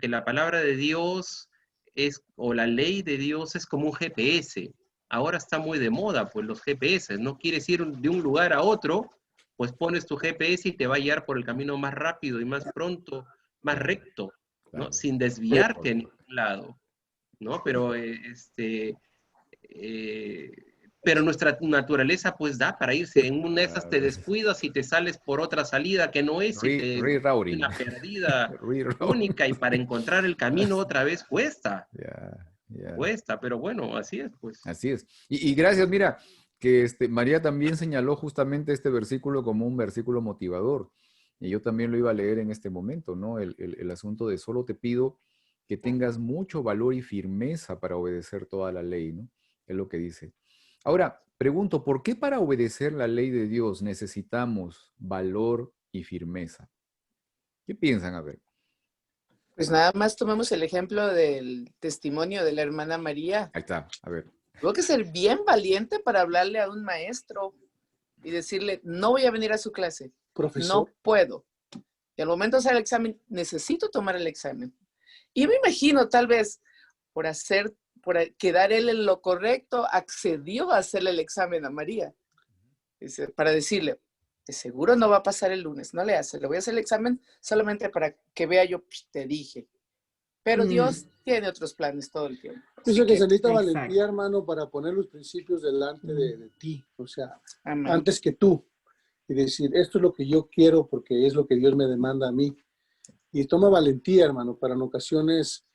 [SPEAKER 9] la palabra de Dios o la ley de Dios es como un GPS. Ahora está muy de moda, pues los GPS. No quieres ir de un lugar a otro, pues pones tu GPS y te va a guiar por el camino más rápido y más pronto, más recto, ¿no?
[SPEAKER 1] Claro.
[SPEAKER 9] Sin desviarte a ningún lado, ¿no? Pero pero nuestra naturaleza pues da para irse. En una de esas te
[SPEAKER 1] Claro.
[SPEAKER 9] descuidas y te sales por otra salida que no es y te
[SPEAKER 1] Rerouting.
[SPEAKER 9] una perdida
[SPEAKER 1] Rerouting.
[SPEAKER 9] única y para encontrar el camino otra vez cuesta,
[SPEAKER 1] Ya.
[SPEAKER 9] pero bueno, así es pues.
[SPEAKER 1] Así es. Y gracias, mira, que María también señaló justamente este versículo como un versículo motivador. Y yo también lo iba a leer en este momento, ¿no? El asunto de solo te pido que tengas mucho valor y firmeza para obedecer toda la ley, ¿no? Es lo que dice. Ahora, pregunto, ¿por qué para obedecer la ley de Dios necesitamos valor y firmeza? ¿Qué piensan? A ver.
[SPEAKER 3] Pues nada más tomemos el ejemplo del testimonio de la hermana María.
[SPEAKER 1] Ahí está, a ver.
[SPEAKER 3] Tuvo que ser bien valiente para hablarle a un maestro y decirle, no voy a venir a su clase,
[SPEAKER 4] Profesor.
[SPEAKER 3] no puedo. Y al momento de hacer el examen, necesito tomar el examen. Y me imagino, tal vez, por quedar él en lo correcto, accedió a hacerle el examen a María. Para decirle, de seguro no va a pasar el lunes, no le hace, le voy a hacer el examen solamente para que vea yo, te dije. Pero Dios tiene otros planes todo el tiempo.
[SPEAKER 4] Pienso que se necesita
[SPEAKER 2] Exacto.
[SPEAKER 4] valentía, hermano, para poner los principios delante de ti, o sea,
[SPEAKER 3] Amén.
[SPEAKER 4] antes que tú, y decir, esto es lo que yo quiero porque es lo que Dios me demanda a mí. Y toma valentía, hermano, para en ocasiones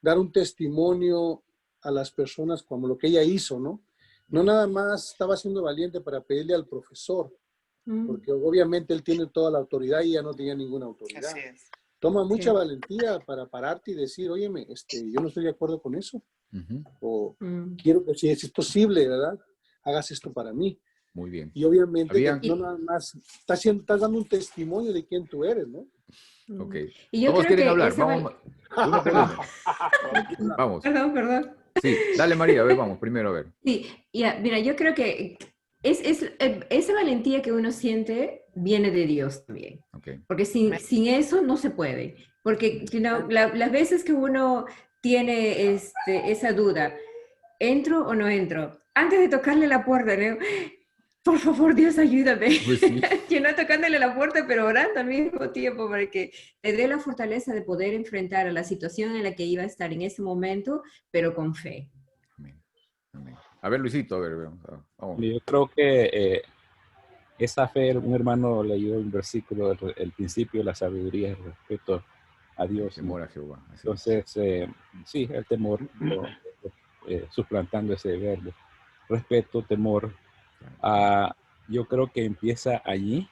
[SPEAKER 4] dar un testimonio a las personas como lo que ella hizo, ¿no? No nada más estaba siendo valiente para pedirle al profesor, porque obviamente él tiene toda la autoridad y ella no tenía ninguna autoridad.
[SPEAKER 3] Así es.
[SPEAKER 4] Toma mucha
[SPEAKER 2] Sí.
[SPEAKER 4] valentía para pararte y decir, óyeme, yo no estoy de acuerdo con eso.
[SPEAKER 1] Ujú.
[SPEAKER 4] O quiero que, si es posible, ¿verdad? Hagas esto para mí.
[SPEAKER 1] Muy bien.
[SPEAKER 4] Y obviamente
[SPEAKER 1] Había-
[SPEAKER 4] que no nada más estás dando un testimonio de quién tú eres, ¿no?
[SPEAKER 1] Ok.
[SPEAKER 2] Y yo
[SPEAKER 1] Todos
[SPEAKER 2] creo
[SPEAKER 1] quieren
[SPEAKER 2] que
[SPEAKER 1] hablar.
[SPEAKER 2] esa
[SPEAKER 1] Vamos, uno por uno. Vamos.
[SPEAKER 2] Perdón.
[SPEAKER 1] Sí, dale María, a ver, vamos, primero a ver.
[SPEAKER 2] Sí, mira, yo creo que esa valentía que uno siente viene de Dios también.
[SPEAKER 1] Ok.
[SPEAKER 2] Porque sin eso no se puede. Porque las veces que uno tiene esa duda, ¿entro o no entro? Antes de tocarle la puerta, ¿no? Por favor, Dios, ayúdame.
[SPEAKER 1] Pues sí.
[SPEAKER 2] No tocándole la puerta, pero orando al mismo tiempo para que te dé la fortaleza de poder enfrentar a la situación en la que iba a estar en ese momento, pero con fe.
[SPEAKER 1] Amén. Amén. A ver, Luisito, a ver, vamos.
[SPEAKER 11] Yo creo que esa fe, un hermano leyó un versículo, el principio de la sabiduría, el respeto a Dios.
[SPEAKER 1] Temor a Jehová. Así es.
[SPEAKER 11] Entonces, sí, el temor, suplantando ese verbo. Respeto, temor. Yo creo que empieza allí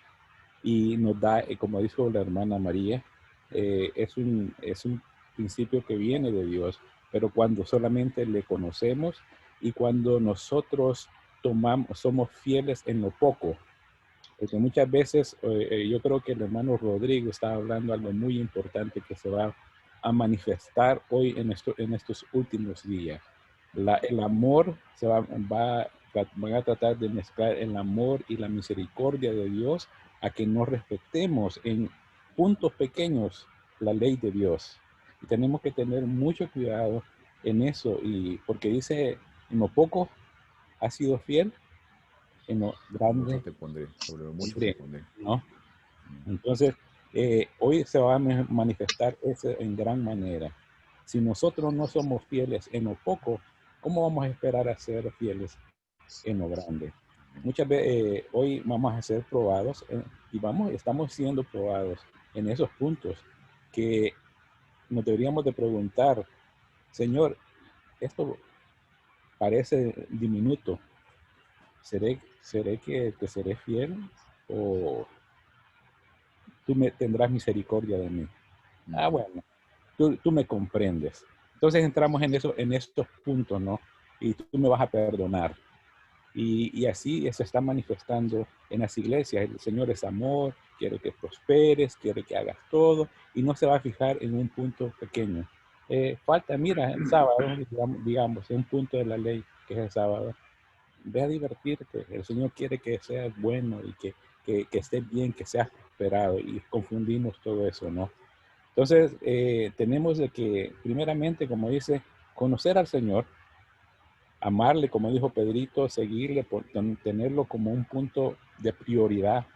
[SPEAKER 11] y nos da, como dijo la hermana María, es un principio que viene de Dios, pero cuando solamente le conocemos y cuando nosotros somos fieles en lo poco, porque muchas veces yo creo que el hermano Rodrigo está hablando algo muy importante que se va a manifestar hoy en estos últimos días. El amor van a tratar de mezclar el amor y la misericordia de Dios a que no respetemos en puntos pequeños la ley de Dios. Y tenemos que tener mucho cuidado en eso, y porque dice, en lo poco has sido fiel, en lo grande
[SPEAKER 1] Mucho te pondré, sobre lo mucho te pondré.
[SPEAKER 11] ¿no? Entonces, hoy se va a manifestar eso en gran manera. Si nosotros no somos fieles en lo poco, ¿cómo vamos a esperar a ser fieles en lo grande? Muchas veces hoy vamos a ser probados y estamos siendo probados en esos puntos que nos deberíamos de preguntar, Señor, esto parece diminuto. ¿Seré que te seré fiel o tú tendrás misericordia de mí? Ah, bueno, tú me comprendes. Entonces entramos en estos puntos, ¿no? Y tú me vas a perdonar. Y así se está manifestando en las iglesias. El Señor es amor, quiere que prosperes, quiere que hagas todo, y no se va a fijar en un punto pequeño. Mira, el sábado, digamos, en un punto de la ley que es el sábado, ve a divertirte. El Señor quiere que seas bueno y que estés bien, que seas prosperado, y confundimos todo eso, ¿no? Entonces, tenemos de que, primeramente, como dice, conocer al Señor, amarle, como dijo Pedrito, seguirle, tenerlo como un punto de prioridad,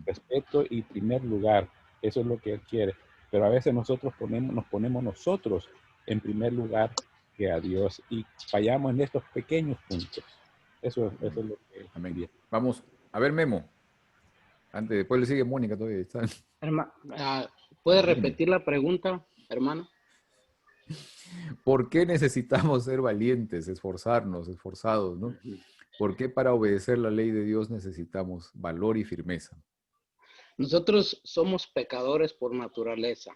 [SPEAKER 11] respeto y primer lugar. Eso es lo que Él quiere. Pero a veces nosotros nos ponemos nosotros en primer lugar que a Dios y fallamos en estos pequeños puntos. Eso es lo que...
[SPEAKER 1] Amén. Vamos, a ver, Memo. Después le sigue Mónica todavía.
[SPEAKER 5] ¿Puede repetir la pregunta, hermano?
[SPEAKER 1] ¿Por qué necesitamos ser valientes, esforzados, ¿no? ¿Por qué para obedecer la ley de Dios necesitamos valor y firmeza?
[SPEAKER 5] Nosotros somos pecadores por naturaleza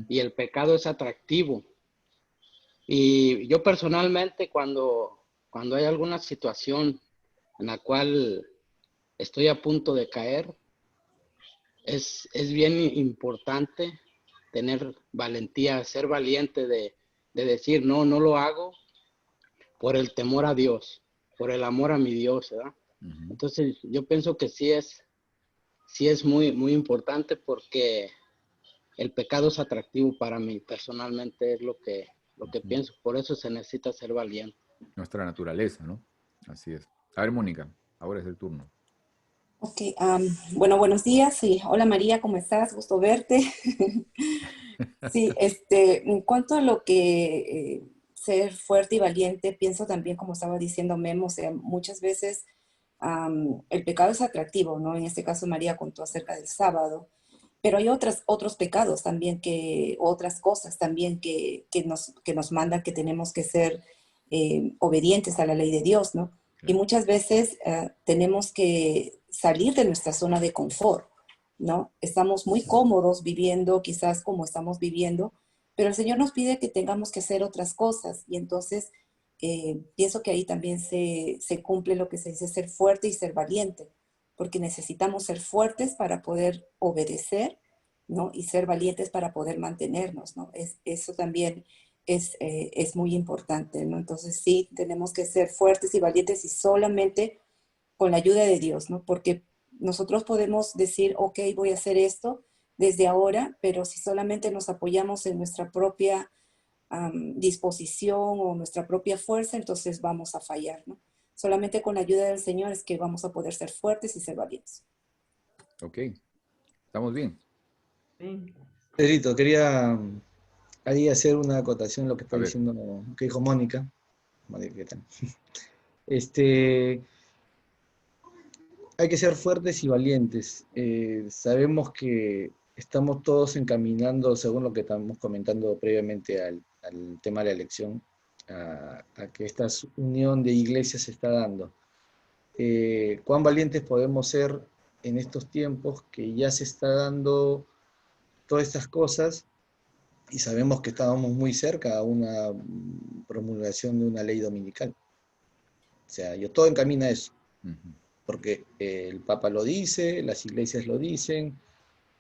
[SPEAKER 5] y el pecado es atractivo. Y yo personalmente cuando hay alguna situación en la cual estoy a punto de caer, es bien importante tener valentía, ser valiente de decir, no lo hago por el temor a Dios, por el amor a mi Dios, ¿verdad? Entonces, yo pienso que sí es muy, muy importante porque el pecado es atractivo para mí, personalmente es lo que pienso, por eso se necesita ser valiente.
[SPEAKER 1] Nuestra naturaleza, ¿no? Así es. A ver, Mónica, ahora es el turno.
[SPEAKER 12] Ok, bueno, buenos días. Sí, hola María, ¿cómo estás? Gusto verte. Sí, en cuanto a lo que ser fuerte y valiente, pienso también, como estaba diciendo Memo, o sea, muchas veces el pecado es atractivo, ¿no? En este caso María contó acerca del sábado, pero hay otros pecados también, otras cosas también que nos mandan que tenemos que ser obedientes a la ley de Dios, ¿no? Y muchas veces tenemos que salir de nuestra zona de confort, ¿no? Estamos muy cómodos viviendo quizás como estamos viviendo, pero el Señor nos pide que tengamos que hacer otras cosas y entonces pienso que ahí también se cumple lo que se dice ser fuerte y ser valiente, porque necesitamos ser fuertes para poder obedecer, ¿no? Y ser valientes para poder mantenernos, ¿no? Eso también es muy importante, ¿no? Entonces sí, tenemos que ser fuertes y valientes y solamente con la ayuda de Dios, ¿no? Porque nosotros podemos decir, ok, voy a hacer esto desde ahora, pero si solamente nos apoyamos en nuestra propia disposición o nuestra propia fuerza, entonces vamos a fallar, ¿no? Solamente con la ayuda del Señor es que vamos a poder ser fuertes y ser valientes.
[SPEAKER 1] Ok, estamos bien.
[SPEAKER 10] Pedrito, quería ahí hacer una acotación a lo que está diciendo, que dijo Mónica. Mónica, ¿qué tal? Hay que ser fuertes y valientes. Sabemos que estamos todos encaminando, según lo que estamos comentando previamente al tema de la elección, a que esta unión de iglesias se está dando. ¿Cuán valientes podemos ser en estos tiempos que ya se está dando todas estas cosas y sabemos que estábamos muy cerca a una promulgación de una ley dominical? O sea, todo encamina a eso. Porque el Papa lo dice, las iglesias lo dicen,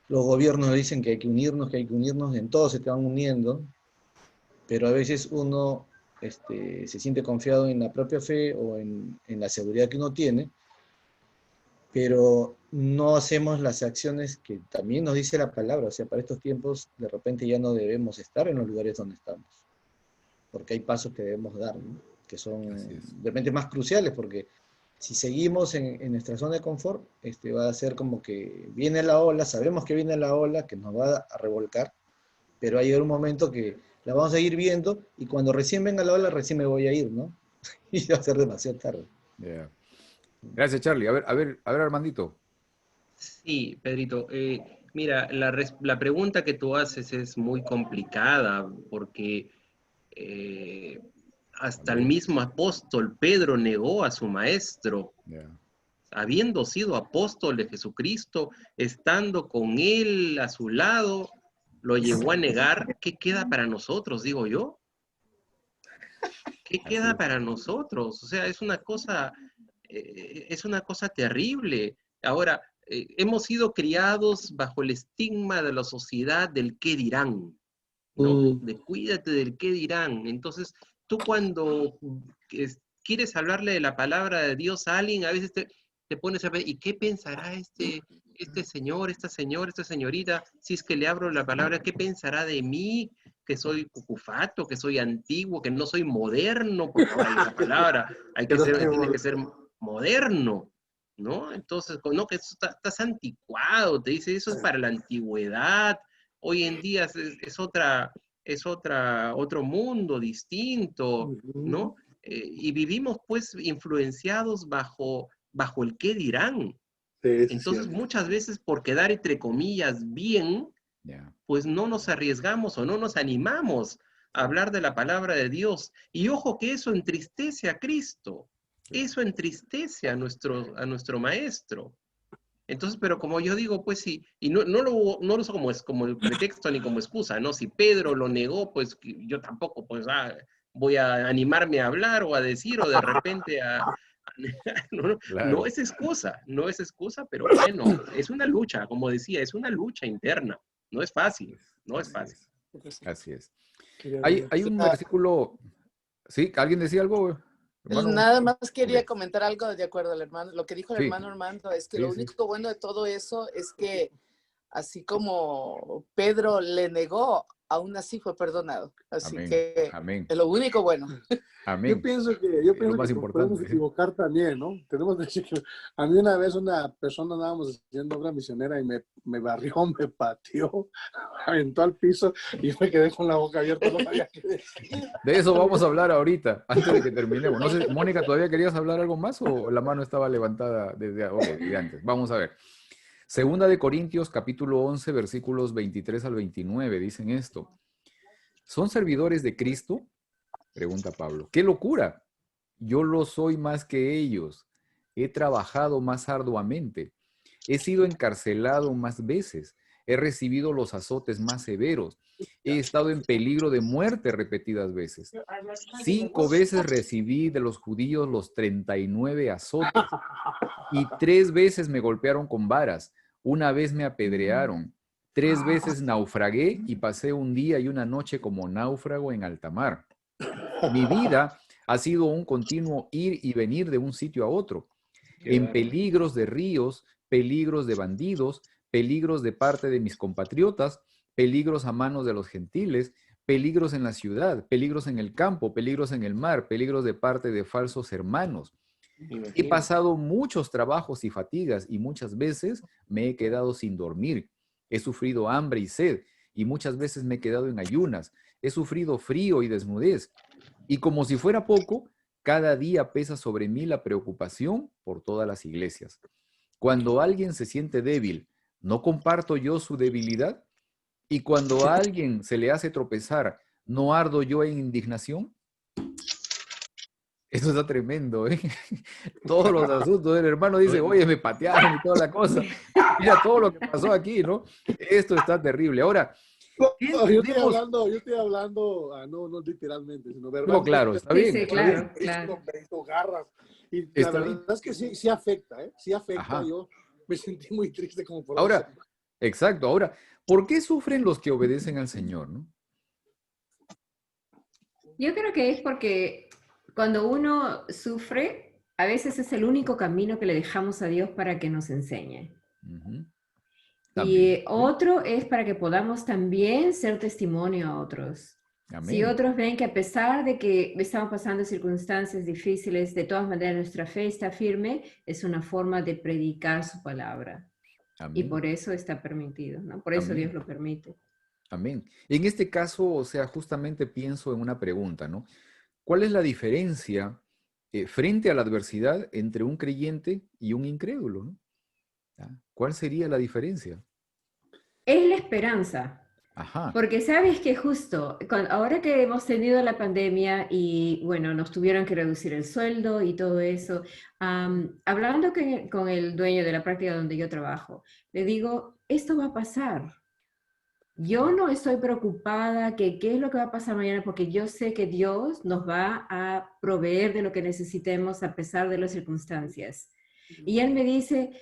[SPEAKER 10] los gobiernos dicen que hay que unirnos, en todo se te van uniendo, pero a veces uno se siente confiado en la propia fe o en la seguridad que uno tiene, pero no hacemos las acciones que también nos dice la palabra. O sea, para estos tiempos de repente ya no debemos estar en los lugares donde estamos, porque hay pasos que debemos dar, ¿no? Que son de repente más cruciales, porque si seguimos en nuestra zona de confort, va a ser como que viene la ola, sabemos que viene la ola, que nos va a revolcar, pero hay un momento que la vamos a ir viendo, y cuando recién venga la ola, recién me voy a ir, ¿no? Y va a ser demasiado tarde.
[SPEAKER 1] Yeah. Gracias, Charlie. A ver, Armandito.
[SPEAKER 9] Sí, Pedrito. Mira, la pregunta que tú haces es muy complicada porque hasta el mismo apóstol Pedro negó a su maestro. Habiendo sido apóstol de Jesucristo, estando con él a su lado, lo llegó a negar. ¿Qué queda para nosotros, digo yo? ¿Qué queda para nosotros? O sea, es una cosa terrible. Ahora, hemos sido criados bajo el estigma de la sociedad del qué dirán, ¿no? De cuídate del qué dirán. Entonces, tú cuando quieres hablarle de la palabra de Dios a alguien, a veces te pones a ver, ¿y qué pensará este señor, esta señora, esta señorita? Si es que le abro la palabra, ¿qué pensará de mí? Que soy cucufato, que soy antiguo, que no soy moderno, porque ahora esa palabra tiene que ser moderno, ¿no? Entonces, no, que eso estás anticuado, te dice, eso es para la antigüedad, hoy en día otro mundo distinto, ¿no? Y vivimos pues influenciados bajo el qué dirán. Entonces, muchas veces por quedar entre comillas bien, pues no nos arriesgamos o no nos animamos a hablar de la palabra de Dios. Y ojo que eso entristece a Cristo. Eso entristece a nuestro maestro. Entonces, pero como yo digo, pues sí, y no lo uso como el pretexto ni como excusa, ¿no? Si Pedro lo negó, pues yo tampoco, pues voy a animarme a hablar o a decir o de repente no es excusa, pero bueno, es una lucha, como decía, es una lucha interna. No es fácil, no es fácil.
[SPEAKER 1] Así es. Hay un versículo, ¿sí? ¿Alguien decía algo?
[SPEAKER 3] Hermano, nada más quería comentar algo de acuerdo al hermano. Lo que dijo el
[SPEAKER 1] Sí.
[SPEAKER 3] hermano Armando es que
[SPEAKER 1] Sí,
[SPEAKER 3] lo único bueno de todo eso es que así como Pedro le negó, aún así fue perdonado. Así
[SPEAKER 1] Amén.
[SPEAKER 3] que
[SPEAKER 1] Amén.
[SPEAKER 3] es lo único bueno.
[SPEAKER 1] Amén.
[SPEAKER 4] Yo pienso que
[SPEAKER 1] más
[SPEAKER 4] podemos equivocar también, ¿no? Tenemos que decir que a mí una vez una persona andábamos haciendo obra misionera y me barrió, me pateó, aventó al piso y me quedé con la boca abierta, no sabía qué decir.
[SPEAKER 1] De eso vamos a hablar ahorita, antes de que terminemos. No sé, Mónica, ¿todavía querías hablar algo más o la mano estaba levantada desde antes? Vamos a ver. Segunda de Corintios, capítulo 11, versículos 23 al 29, dicen esto. ¿Son servidores de Cristo? Pregunta Pablo. ¡Qué locura! Yo lo soy más que ellos. He trabajado más arduamente. He sido encarcelado más veces. He recibido los azotes más severos. He estado en peligro de muerte repetidas veces. 5 veces recibí de los judíos los 39 azotes. Y 3 veces me golpearon con varas. Una vez me apedrearon. 3 veces naufragué y pasé un día y una noche como náufrago en alta mar. Mi vida ha sido un continuo ir y venir de un sitio a otro, en peligros de ríos, peligros de bandidos, peligros de parte de mis compatriotas, peligros a manos de los gentiles, peligros en la ciudad, peligros en el campo, peligros en el mar, peligros de parte de falsos hermanos. He pasado muchos trabajos y fatigas y muchas veces me he quedado sin dormir. He sufrido hambre y sed y muchas veces me he quedado en ayunas. He sufrido frío y desnudez. Y como si fuera poco, cada día pesa sobre mí la preocupación por todas las iglesias. Cuando alguien se siente débil, ¿no comparto yo su debilidad? Y cuando a alguien se le hace tropezar, ¿no ardo yo en indignación? Eso está tremendo, ¿eh? Todos los asuntos. El hermano dice, oye, me patearon y toda la cosa. Mira todo lo que pasó aquí, ¿no? Esto está terrible. Ahora,
[SPEAKER 4] no, yo estoy hablando, no literalmente, sino verbalmente.
[SPEAKER 1] No, claro, está bien.
[SPEAKER 2] Sí, claro, claro.
[SPEAKER 4] Garras. Y
[SPEAKER 1] Está
[SPEAKER 4] la
[SPEAKER 1] bien.
[SPEAKER 4] verdad es que sí afecta, ¿eh? Sí afecta.
[SPEAKER 1] Ajá.
[SPEAKER 4] Yo me sentí muy triste como por
[SPEAKER 1] Ahora, exacto. Ahora, ¿por qué sufren los que obedecen al Señor, no?
[SPEAKER 2] Yo creo que es porque cuando uno sufre, a veces es el único camino que le dejamos a Dios para que nos enseñe.
[SPEAKER 1] Ujú.
[SPEAKER 2] Y
[SPEAKER 1] También.
[SPEAKER 2] otro es para que podamos también ser testimonio a otros.
[SPEAKER 1] Amén.
[SPEAKER 2] Si otros ven que a pesar de que estamos pasando circunstancias difíciles, de todas maneras nuestra fe está firme, es una forma de predicar su palabra.
[SPEAKER 1] Amén.
[SPEAKER 2] Y por eso está permitido, ¿no? Por eso
[SPEAKER 1] Amén.
[SPEAKER 2] Dios lo permite.
[SPEAKER 1] Amén. En este caso, o sea, justamente pienso en una pregunta, ¿no? ¿Cuál es la diferencia frente a la adversidad entre un creyente y un incrédulo, ¿no? ¿Ah? ¿Cuál sería la diferencia?
[SPEAKER 2] Es la esperanza.
[SPEAKER 1] Ajá.
[SPEAKER 2] Porque sabes que justo ahora que hemos tenido la pandemia y bueno, nos tuvieron que reducir el sueldo y todo eso, hablando con el dueño de la práctica donde yo trabajo, le digo, esto va a pasar. Yo no estoy preocupada que qué es lo que va a pasar mañana porque yo sé que Dios nos va a proveer de lo que necesitemos a pesar de las circunstancias. Y él me dice,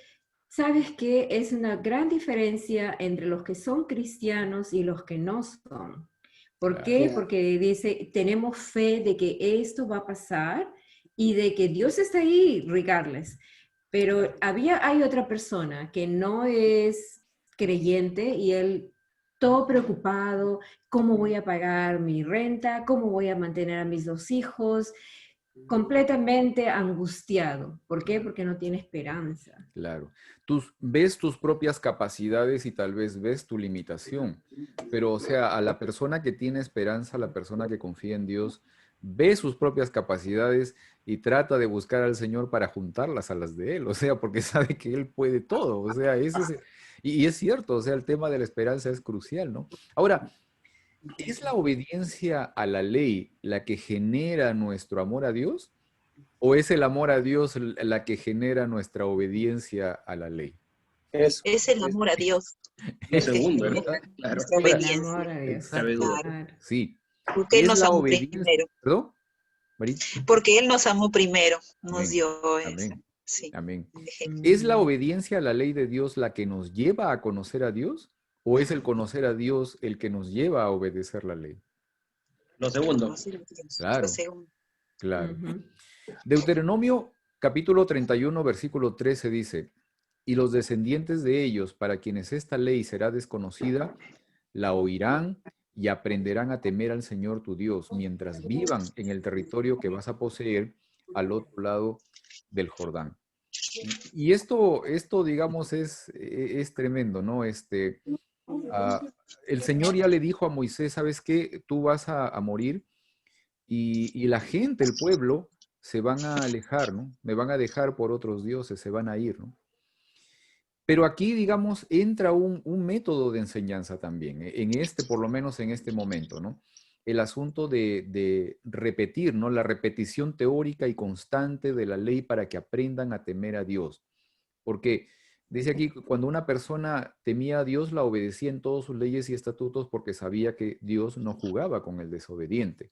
[SPEAKER 2] ¿sabes qué? Es una gran diferencia entre los que son cristianos y los que no son. ¿Por qué?
[SPEAKER 4] Yeah.
[SPEAKER 2] Porque dice, tenemos fe de que esto va a pasar y de que Dios está ahí, regardless. Pero hay otra persona que no es creyente y él todo preocupado, ¿cómo voy a pagar mi renta? ¿Cómo voy a mantener a mis 2 hijos? Completamente angustiado. ¿Por qué? Porque no tiene esperanza.
[SPEAKER 1] Claro. Tú ves tus propias capacidades y tal vez ves tu limitación, pero o sea, a la persona que tiene esperanza, a la persona que confía en Dios, ve sus propias capacidades y trata de buscar al Señor para juntarlas a las de Él, o sea, porque sabe que Él puede todo, o sea, y es cierto, o sea, el tema de la esperanza es crucial, ¿no? Ahora, ¿es la obediencia a la ley la que genera nuestro amor a Dios? ¿O es el amor a Dios la que genera nuestra obediencia a la ley?
[SPEAKER 3] Eso.
[SPEAKER 7] Es el amor a Dios.
[SPEAKER 9] Lo
[SPEAKER 7] el que
[SPEAKER 9] segundo,
[SPEAKER 7] genera
[SPEAKER 9] ¿verdad? Claro.
[SPEAKER 7] nuestra
[SPEAKER 2] El
[SPEAKER 7] obediencia.
[SPEAKER 2] amor a Dios.
[SPEAKER 9] Cabe duda.
[SPEAKER 2] Claro.
[SPEAKER 1] Sí.
[SPEAKER 7] Porque Él
[SPEAKER 1] Es
[SPEAKER 7] nos
[SPEAKER 1] la
[SPEAKER 7] amó
[SPEAKER 1] obediencia.
[SPEAKER 7] primero.
[SPEAKER 1] ¿Perdón? Marín.
[SPEAKER 7] Porque Él nos amó primero. Nos
[SPEAKER 1] Amén.
[SPEAKER 7] dio esa.
[SPEAKER 1] Amén.
[SPEAKER 7] Sí.
[SPEAKER 1] Amén.
[SPEAKER 7] ejemplo.
[SPEAKER 1] ¿Es la obediencia a la ley de Dios la que nos lleva a conocer a Dios? ¿O es el conocer a Dios el que nos lleva a obedecer la ley?
[SPEAKER 9] Lo segundo.
[SPEAKER 7] Conocer a Dios.
[SPEAKER 1] Claro.
[SPEAKER 7] Lo segundo.
[SPEAKER 1] Claro.
[SPEAKER 2] Ujú.
[SPEAKER 1] Deuteronomio capítulo 31, versículo 13 dice, y los descendientes de ellos, para quienes esta ley será desconocida, la oirán y aprenderán a temer al Señor tu Dios, mientras vivan en el territorio que vas a poseer al otro lado del Jordán. Y esto digamos, es tremendo, ¿no? El Señor ya le dijo a Moisés, ¿sabes qué? Tú vas a morir y la gente, el pueblo, se van a alejar, ¿no? Me van a dejar por otros dioses, se van a ir, ¿no? Pero aquí, digamos, entra un método de enseñanza también, por lo menos en este momento, ¿no? El asunto de repetir, ¿no? La repetición teórica y constante de la ley para que aprendan a temer a Dios. Porque dice aquí, cuando una persona temía a Dios, la obedecía en todas sus leyes y estatutos porque sabía que Dios no jugaba con el desobediente.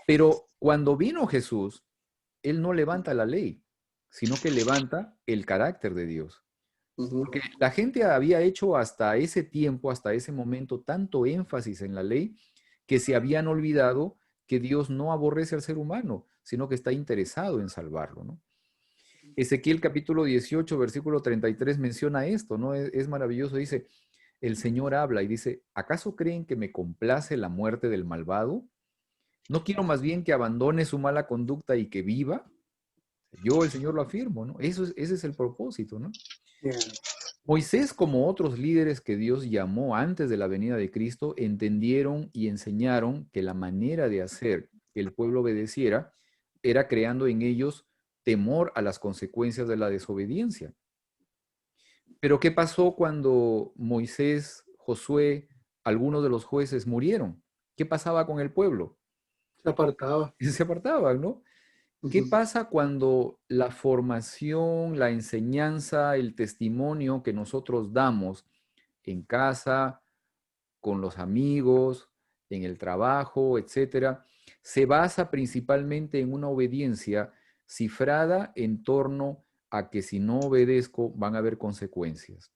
[SPEAKER 1] Pero cuando vino Jesús, Él no levanta la ley, sino que levanta el carácter de Dios. Porque la gente había hecho hasta ese tiempo, hasta ese momento, tanto énfasis en la ley que se habían olvidado que Dios no aborrece al ser humano, sino que está interesado en salvarlo, ¿no? Ezequiel capítulo 18, versículo 33 menciona esto, ¿no? Es maravilloso, dice, el Señor habla y dice, ¿acaso creen que me complace la muerte del malvado? ¿No quiero más bien que abandone su mala conducta y que viva? Yo, el Señor, lo afirmo, ¿no? Ese es el propósito, ¿no?
[SPEAKER 4] Yeah.
[SPEAKER 1] Moisés, como otros líderes que Dios llamó antes de la venida de Cristo, entendieron y enseñaron que la manera de hacer que el pueblo obedeciera era creando en ellos temor a las consecuencias de la desobediencia. Pero ¿qué pasó cuando Moisés, Josué, algunos de los jueces murieron? ¿Qué pasaba con el pueblo?
[SPEAKER 4] Se apartaba.
[SPEAKER 1] Se apartaban, ¿no? ¿Qué pasa cuando la formación, la enseñanza, el testimonio que nosotros damos en casa, con los amigos, en el trabajo, etcétera, se basa principalmente en una obediencia cifrada en torno a que si no obedezco van a haber consecuencias?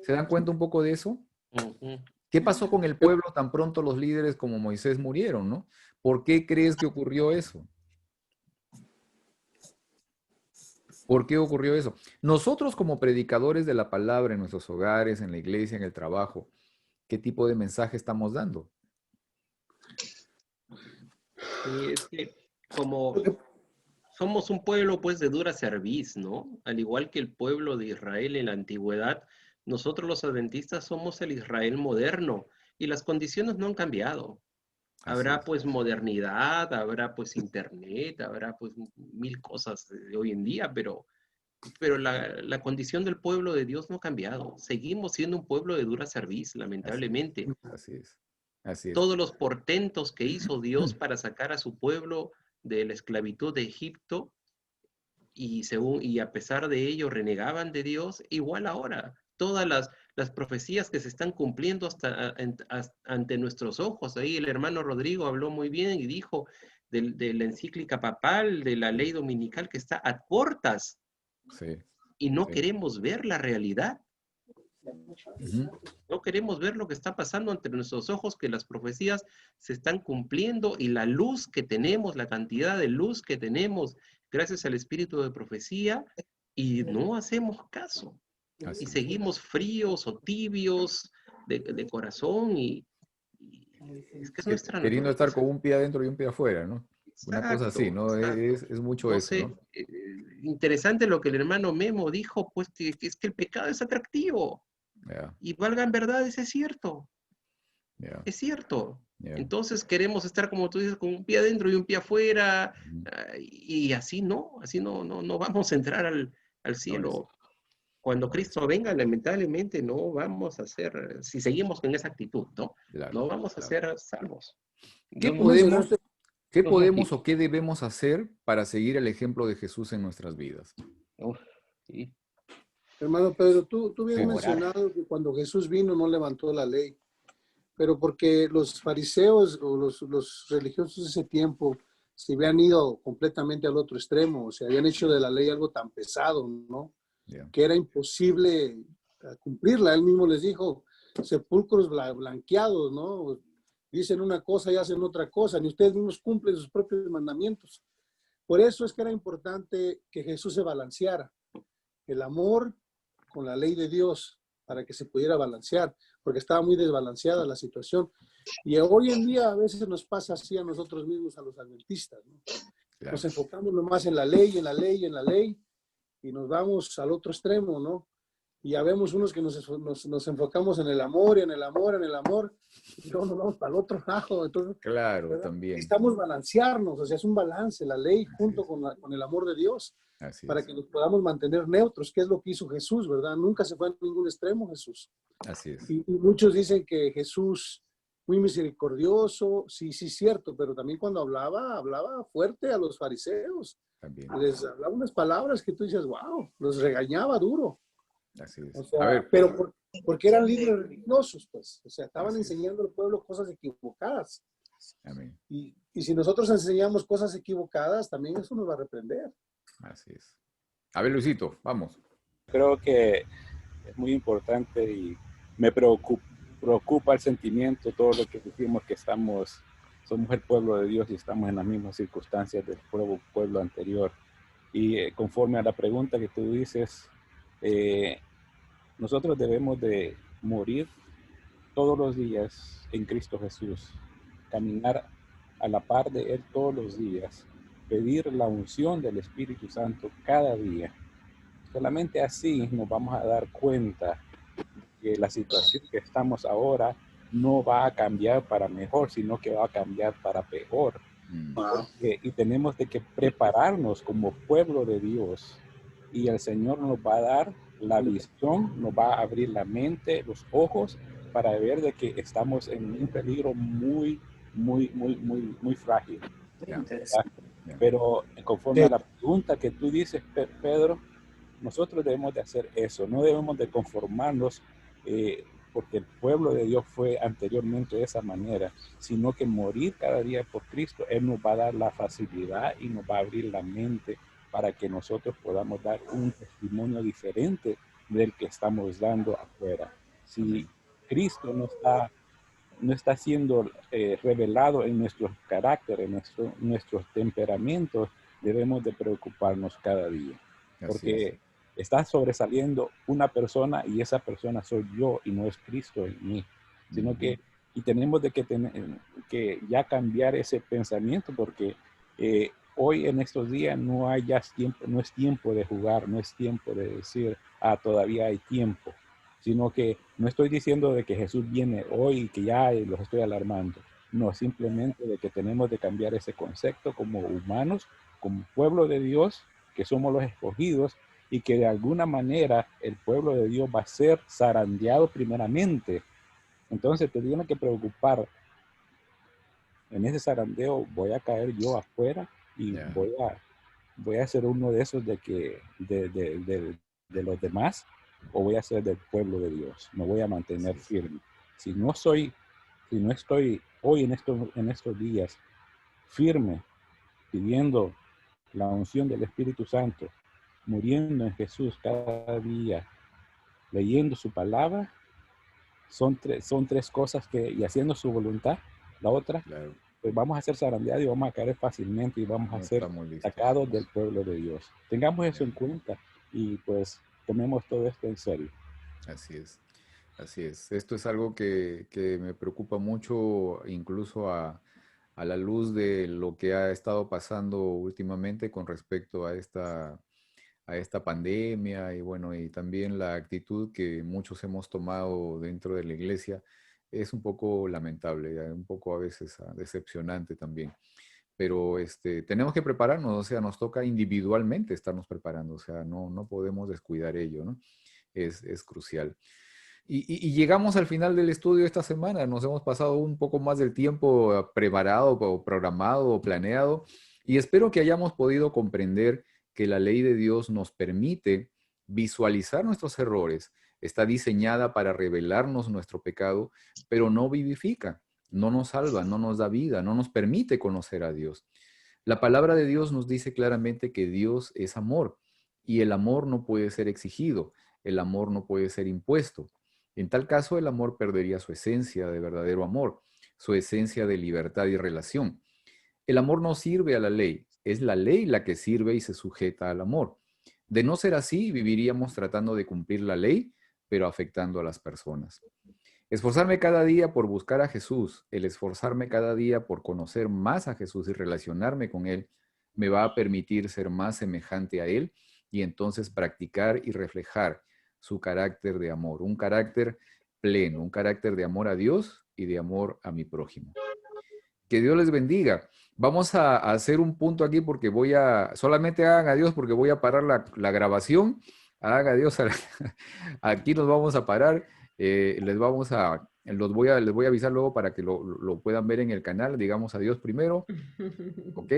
[SPEAKER 1] ¿Se dan cuenta un poco de eso?
[SPEAKER 9] Ujú.
[SPEAKER 1] ¿Qué pasó con el pueblo tan pronto los líderes como Moisés murieron, no? ¿Por qué crees que ocurrió eso? ¿Por qué ocurrió eso? Nosotros como predicadores de la palabra en nuestros hogares, en la iglesia, en el trabajo, ¿qué tipo de mensaje estamos dando?
[SPEAKER 9] Y es que como somos un pueblo pues de dura cerviz, ¿no? Al igual que el pueblo de Israel en la antigüedad, nosotros los adventistas somos el Israel moderno y las condiciones no han cambiado. Habrá pues modernidad, habrá pues internet, habrá pues mil cosas de hoy en día, pero pero la condición del pueblo de Dios no ha cambiado. Seguimos siendo un pueblo de dura cerviz, lamentablemente.
[SPEAKER 1] Así es. Así es.
[SPEAKER 9] Todos los portentos que hizo Dios para sacar a su pueblo de la esclavitud de Egipto, y a pesar de ello renegaban de Dios, igual ahora. Todas las profecías que se están cumpliendo ante nuestros ojos. Ahí el hermano Rodrigo habló muy bien y dijo de la encíclica papal, de la ley dominical que está a cortas.
[SPEAKER 1] Sí.
[SPEAKER 9] Y no
[SPEAKER 1] Sí.
[SPEAKER 9] queremos ver la realidad.
[SPEAKER 1] Ujú.
[SPEAKER 9] No queremos ver lo que está pasando ante nuestros ojos, que las profecías se están cumpliendo y la luz que tenemos, la cantidad de luz que tenemos gracias al espíritu de profecía, y no hacemos caso.
[SPEAKER 1] Así
[SPEAKER 9] Y
[SPEAKER 1] es.
[SPEAKER 9] seguimos fríos o tibios de corazón, y es que es nuestra
[SPEAKER 1] Queriendo estar
[SPEAKER 9] naturaleza.
[SPEAKER 1] con un pie adentro y un pie afuera, ¿no? Una cosa así,
[SPEAKER 9] Exacto,
[SPEAKER 1] ¿no?
[SPEAKER 9] exacto.
[SPEAKER 1] Es mucho
[SPEAKER 9] No
[SPEAKER 1] eso,
[SPEAKER 9] sé,
[SPEAKER 1] ¿no?
[SPEAKER 9] interesante lo que el hermano Memo dijo, pues que es que el pecado es atractivo.
[SPEAKER 1] Ya,
[SPEAKER 9] Y valga en verdad, es cierto.
[SPEAKER 1] ya,
[SPEAKER 9] Es cierto.
[SPEAKER 1] ya.
[SPEAKER 9] Entonces queremos estar, como tú dices, con un pie adentro y un pie afuera,
[SPEAKER 1] Ujú.
[SPEAKER 9] y así no vamos a entrar al cielo. Cuando Cristo venga, lamentablemente no vamos a ser, si seguimos con esa actitud, ¿no?
[SPEAKER 1] Claro,
[SPEAKER 9] No vamos a
[SPEAKER 1] claro.
[SPEAKER 9] ser salvos.
[SPEAKER 1] ¿Qué
[SPEAKER 9] No,
[SPEAKER 4] Tú
[SPEAKER 1] podemos,
[SPEAKER 4] mencionaste,
[SPEAKER 1] qué
[SPEAKER 9] no,
[SPEAKER 1] podemos o qué debemos hacer para seguir el ejemplo de Jesús en nuestras vidas?
[SPEAKER 9] sí.
[SPEAKER 4] hermano Pedro, tú habías
[SPEAKER 1] Sí.
[SPEAKER 4] mencionado que cuando Jesús vino no levantó la ley, pero porque los fariseos o los religiosos de ese tiempo se habían ido completamente al otro extremo, o sea, habían hecho de la ley algo tan pesado, ¿no?
[SPEAKER 1] Ya.
[SPEAKER 4] Que era imposible cumplirla. Él mismo les dijo, sepulcros blanqueados, ¿no? Dicen una cosa y hacen otra cosa, ni ustedes mismos cumplen sus propios mandamientos. Por eso es que era importante que Jesús se balanceara, el amor con la ley de Dios, para que se pudiera balancear, porque estaba muy desbalanceada la situación. Y hoy en día a veces nos pasa así a nosotros mismos, a los adventistas, ¿no?
[SPEAKER 1] Claro.
[SPEAKER 4] Nos enfocamos nomás en la ley, en la ley, en la ley, y nos vamos al otro extremo, ¿no? Y ya vemos unos que nos enfocamos en el amor, y en el amor, en el amor, y luego nos vamos para el otro lado. Entonces,
[SPEAKER 1] Claro,
[SPEAKER 4] ¿verdad?
[SPEAKER 1] también.
[SPEAKER 4] Necesitamos balancearnos, o sea, es un balance, la ley
[SPEAKER 1] Así
[SPEAKER 4] junto
[SPEAKER 1] es.
[SPEAKER 4] con el amor de Dios,
[SPEAKER 1] Así
[SPEAKER 4] para
[SPEAKER 1] es.
[SPEAKER 4] que nos podamos mantener neutros, que es lo que hizo Jesús, ¿verdad? Nunca se fue a ningún extremo Jesús.
[SPEAKER 1] Así es.
[SPEAKER 4] Y muchos dicen que Jesús, muy misericordioso, sí, sí, cierto, pero también cuando hablaba fuerte a los fariseos.
[SPEAKER 1] También.
[SPEAKER 4] Les hablaba unas palabras que tú dices, wow, los regañaba duro.
[SPEAKER 1] Así es.
[SPEAKER 4] O sea,
[SPEAKER 1] A ver,
[SPEAKER 4] pero porque eran líderes religiosos, pues. O sea, estaban
[SPEAKER 1] Así es.
[SPEAKER 4] enseñando al pueblo cosas equivocadas.
[SPEAKER 1] amén.
[SPEAKER 4] Y si nosotros enseñamos cosas equivocadas, también eso nos va a reprender.
[SPEAKER 1] Así es. A ver, Luisito, vamos.
[SPEAKER 11] Creo que es muy importante y me preocupa el sentimiento, todo lo que decimos que somos el pueblo de Dios y estamos en las mismas circunstancias del pueblo anterior. Y conforme a la pregunta que tú dices, nosotros debemos de morir todos los días en Cristo Jesús, caminar a la par de Él todos los días, pedir la unción del Espíritu Santo cada día. Solamente así nos vamos a dar cuenta que la situación que estamos ahora no va a cambiar para mejor, sino que va a cambiar para peor. Y tenemos de que prepararnos como pueblo de Dios, y el Señor nos va a dar la visión, nos va a abrir la mente, los ojos, para ver de que estamos en un peligro muy frágil. Pero conforme a la pregunta que tú dices, Pedro, nosotros debemos de hacer eso, no debemos de conformarnos porque el pueblo de Dios fue anteriormente de esa manera, sino que morir cada día por Cristo. Él nos va a dar la facilidad y nos va a abrir la mente para que nosotros podamos dar un testimonio diferente del que estamos dando afuera. Si Cristo no está siendo revelado en nuestros caracteres, en nuestros temperamentos, debemos de preocuparnos cada día. Porque está sobresaliendo una persona y esa persona soy yo y no es Cristo en mí. Sino que y tenemos de que ya cambiar ese pensamiento, porque hoy en estos días no hay ya tiempo, no es tiempo de jugar, no es tiempo de decir, todavía hay tiempo. Sino que no estoy diciendo de que Jesús viene hoy y que ya los estoy alarmando. No, simplemente de que tenemos de cambiar ese concepto como humanos, como pueblo de Dios, que somos los escogidos, y que de alguna manera el pueblo de Dios va a ser zarandeado primeramente. Entonces te tiene que preocupar, en ese zarandeo voy a caer yo afuera y
[SPEAKER 1] Ya.
[SPEAKER 11] voy a ser uno de esos de los demás, o voy a ser del pueblo de Dios. Me voy a mantener firme. Si no estoy hoy en estos días firme, pidiendo la unción del Espíritu Santo, muriendo en Jesús cada día, leyendo su palabra, son tres cosas y haciendo su voluntad. La otra,
[SPEAKER 1] Claro.
[SPEAKER 11] pues vamos a ser zarandeados y vamos a caer fácilmente y vamos a
[SPEAKER 1] No
[SPEAKER 11] ser
[SPEAKER 1] estamos listos.
[SPEAKER 11] sacados del pueblo de Dios. Tengamos eso en cuenta y pues tomemos todo esto en serio.
[SPEAKER 1] Así es. Así es. Esto es algo que me preocupa mucho, incluso a la luz de lo que ha estado pasando últimamente con respecto a esta pandemia y bueno, y también la actitud que muchos hemos tomado dentro de la iglesia es un poco lamentable, un poco a veces decepcionante también. Pero tenemos que prepararnos, o sea, nos toca individualmente estarnos preparando, o sea, no podemos descuidar ello, ¿no? Es crucial. Y llegamos al final del estudio esta semana. Nos hemos pasado un poco más del tiempo preparado o programado o planeado. Y espero que hayamos podido comprender que la ley de Dios nos permite visualizar nuestros errores. Está diseñada para revelarnos nuestro pecado, pero no vivifica, no nos salva, no nos da vida, no nos permite conocer a Dios. La palabra de Dios nos dice claramente que Dios es amor y el amor no puede ser exigido, el amor no puede ser impuesto. En tal caso, el amor perdería su esencia de verdadero amor, su esencia de libertad y relación. El amor no sirve a la ley, es la ley la que sirve y se sujeta al amor. De no ser así, viviríamos tratando de cumplir la ley, pero afectando a las personas. Esforzarme cada día por buscar a Jesús, el esforzarme cada día por conocer más a Jesús y relacionarme con Él, me va a permitir ser más semejante a Él y entonces practicar y reflejar su carácter de amor, un carácter pleno, un carácter de amor a Dios y de amor a mi prójimo. Que Dios les bendiga. Vamos a hacer un punto aquí porque solamente hagan a Dios porque voy a parar la grabación. Hagan a Dios. Aquí nos vamos a parar. Les voy a avisar luego para que lo puedan ver en el canal. Digamos adiós primero. ¿Ok?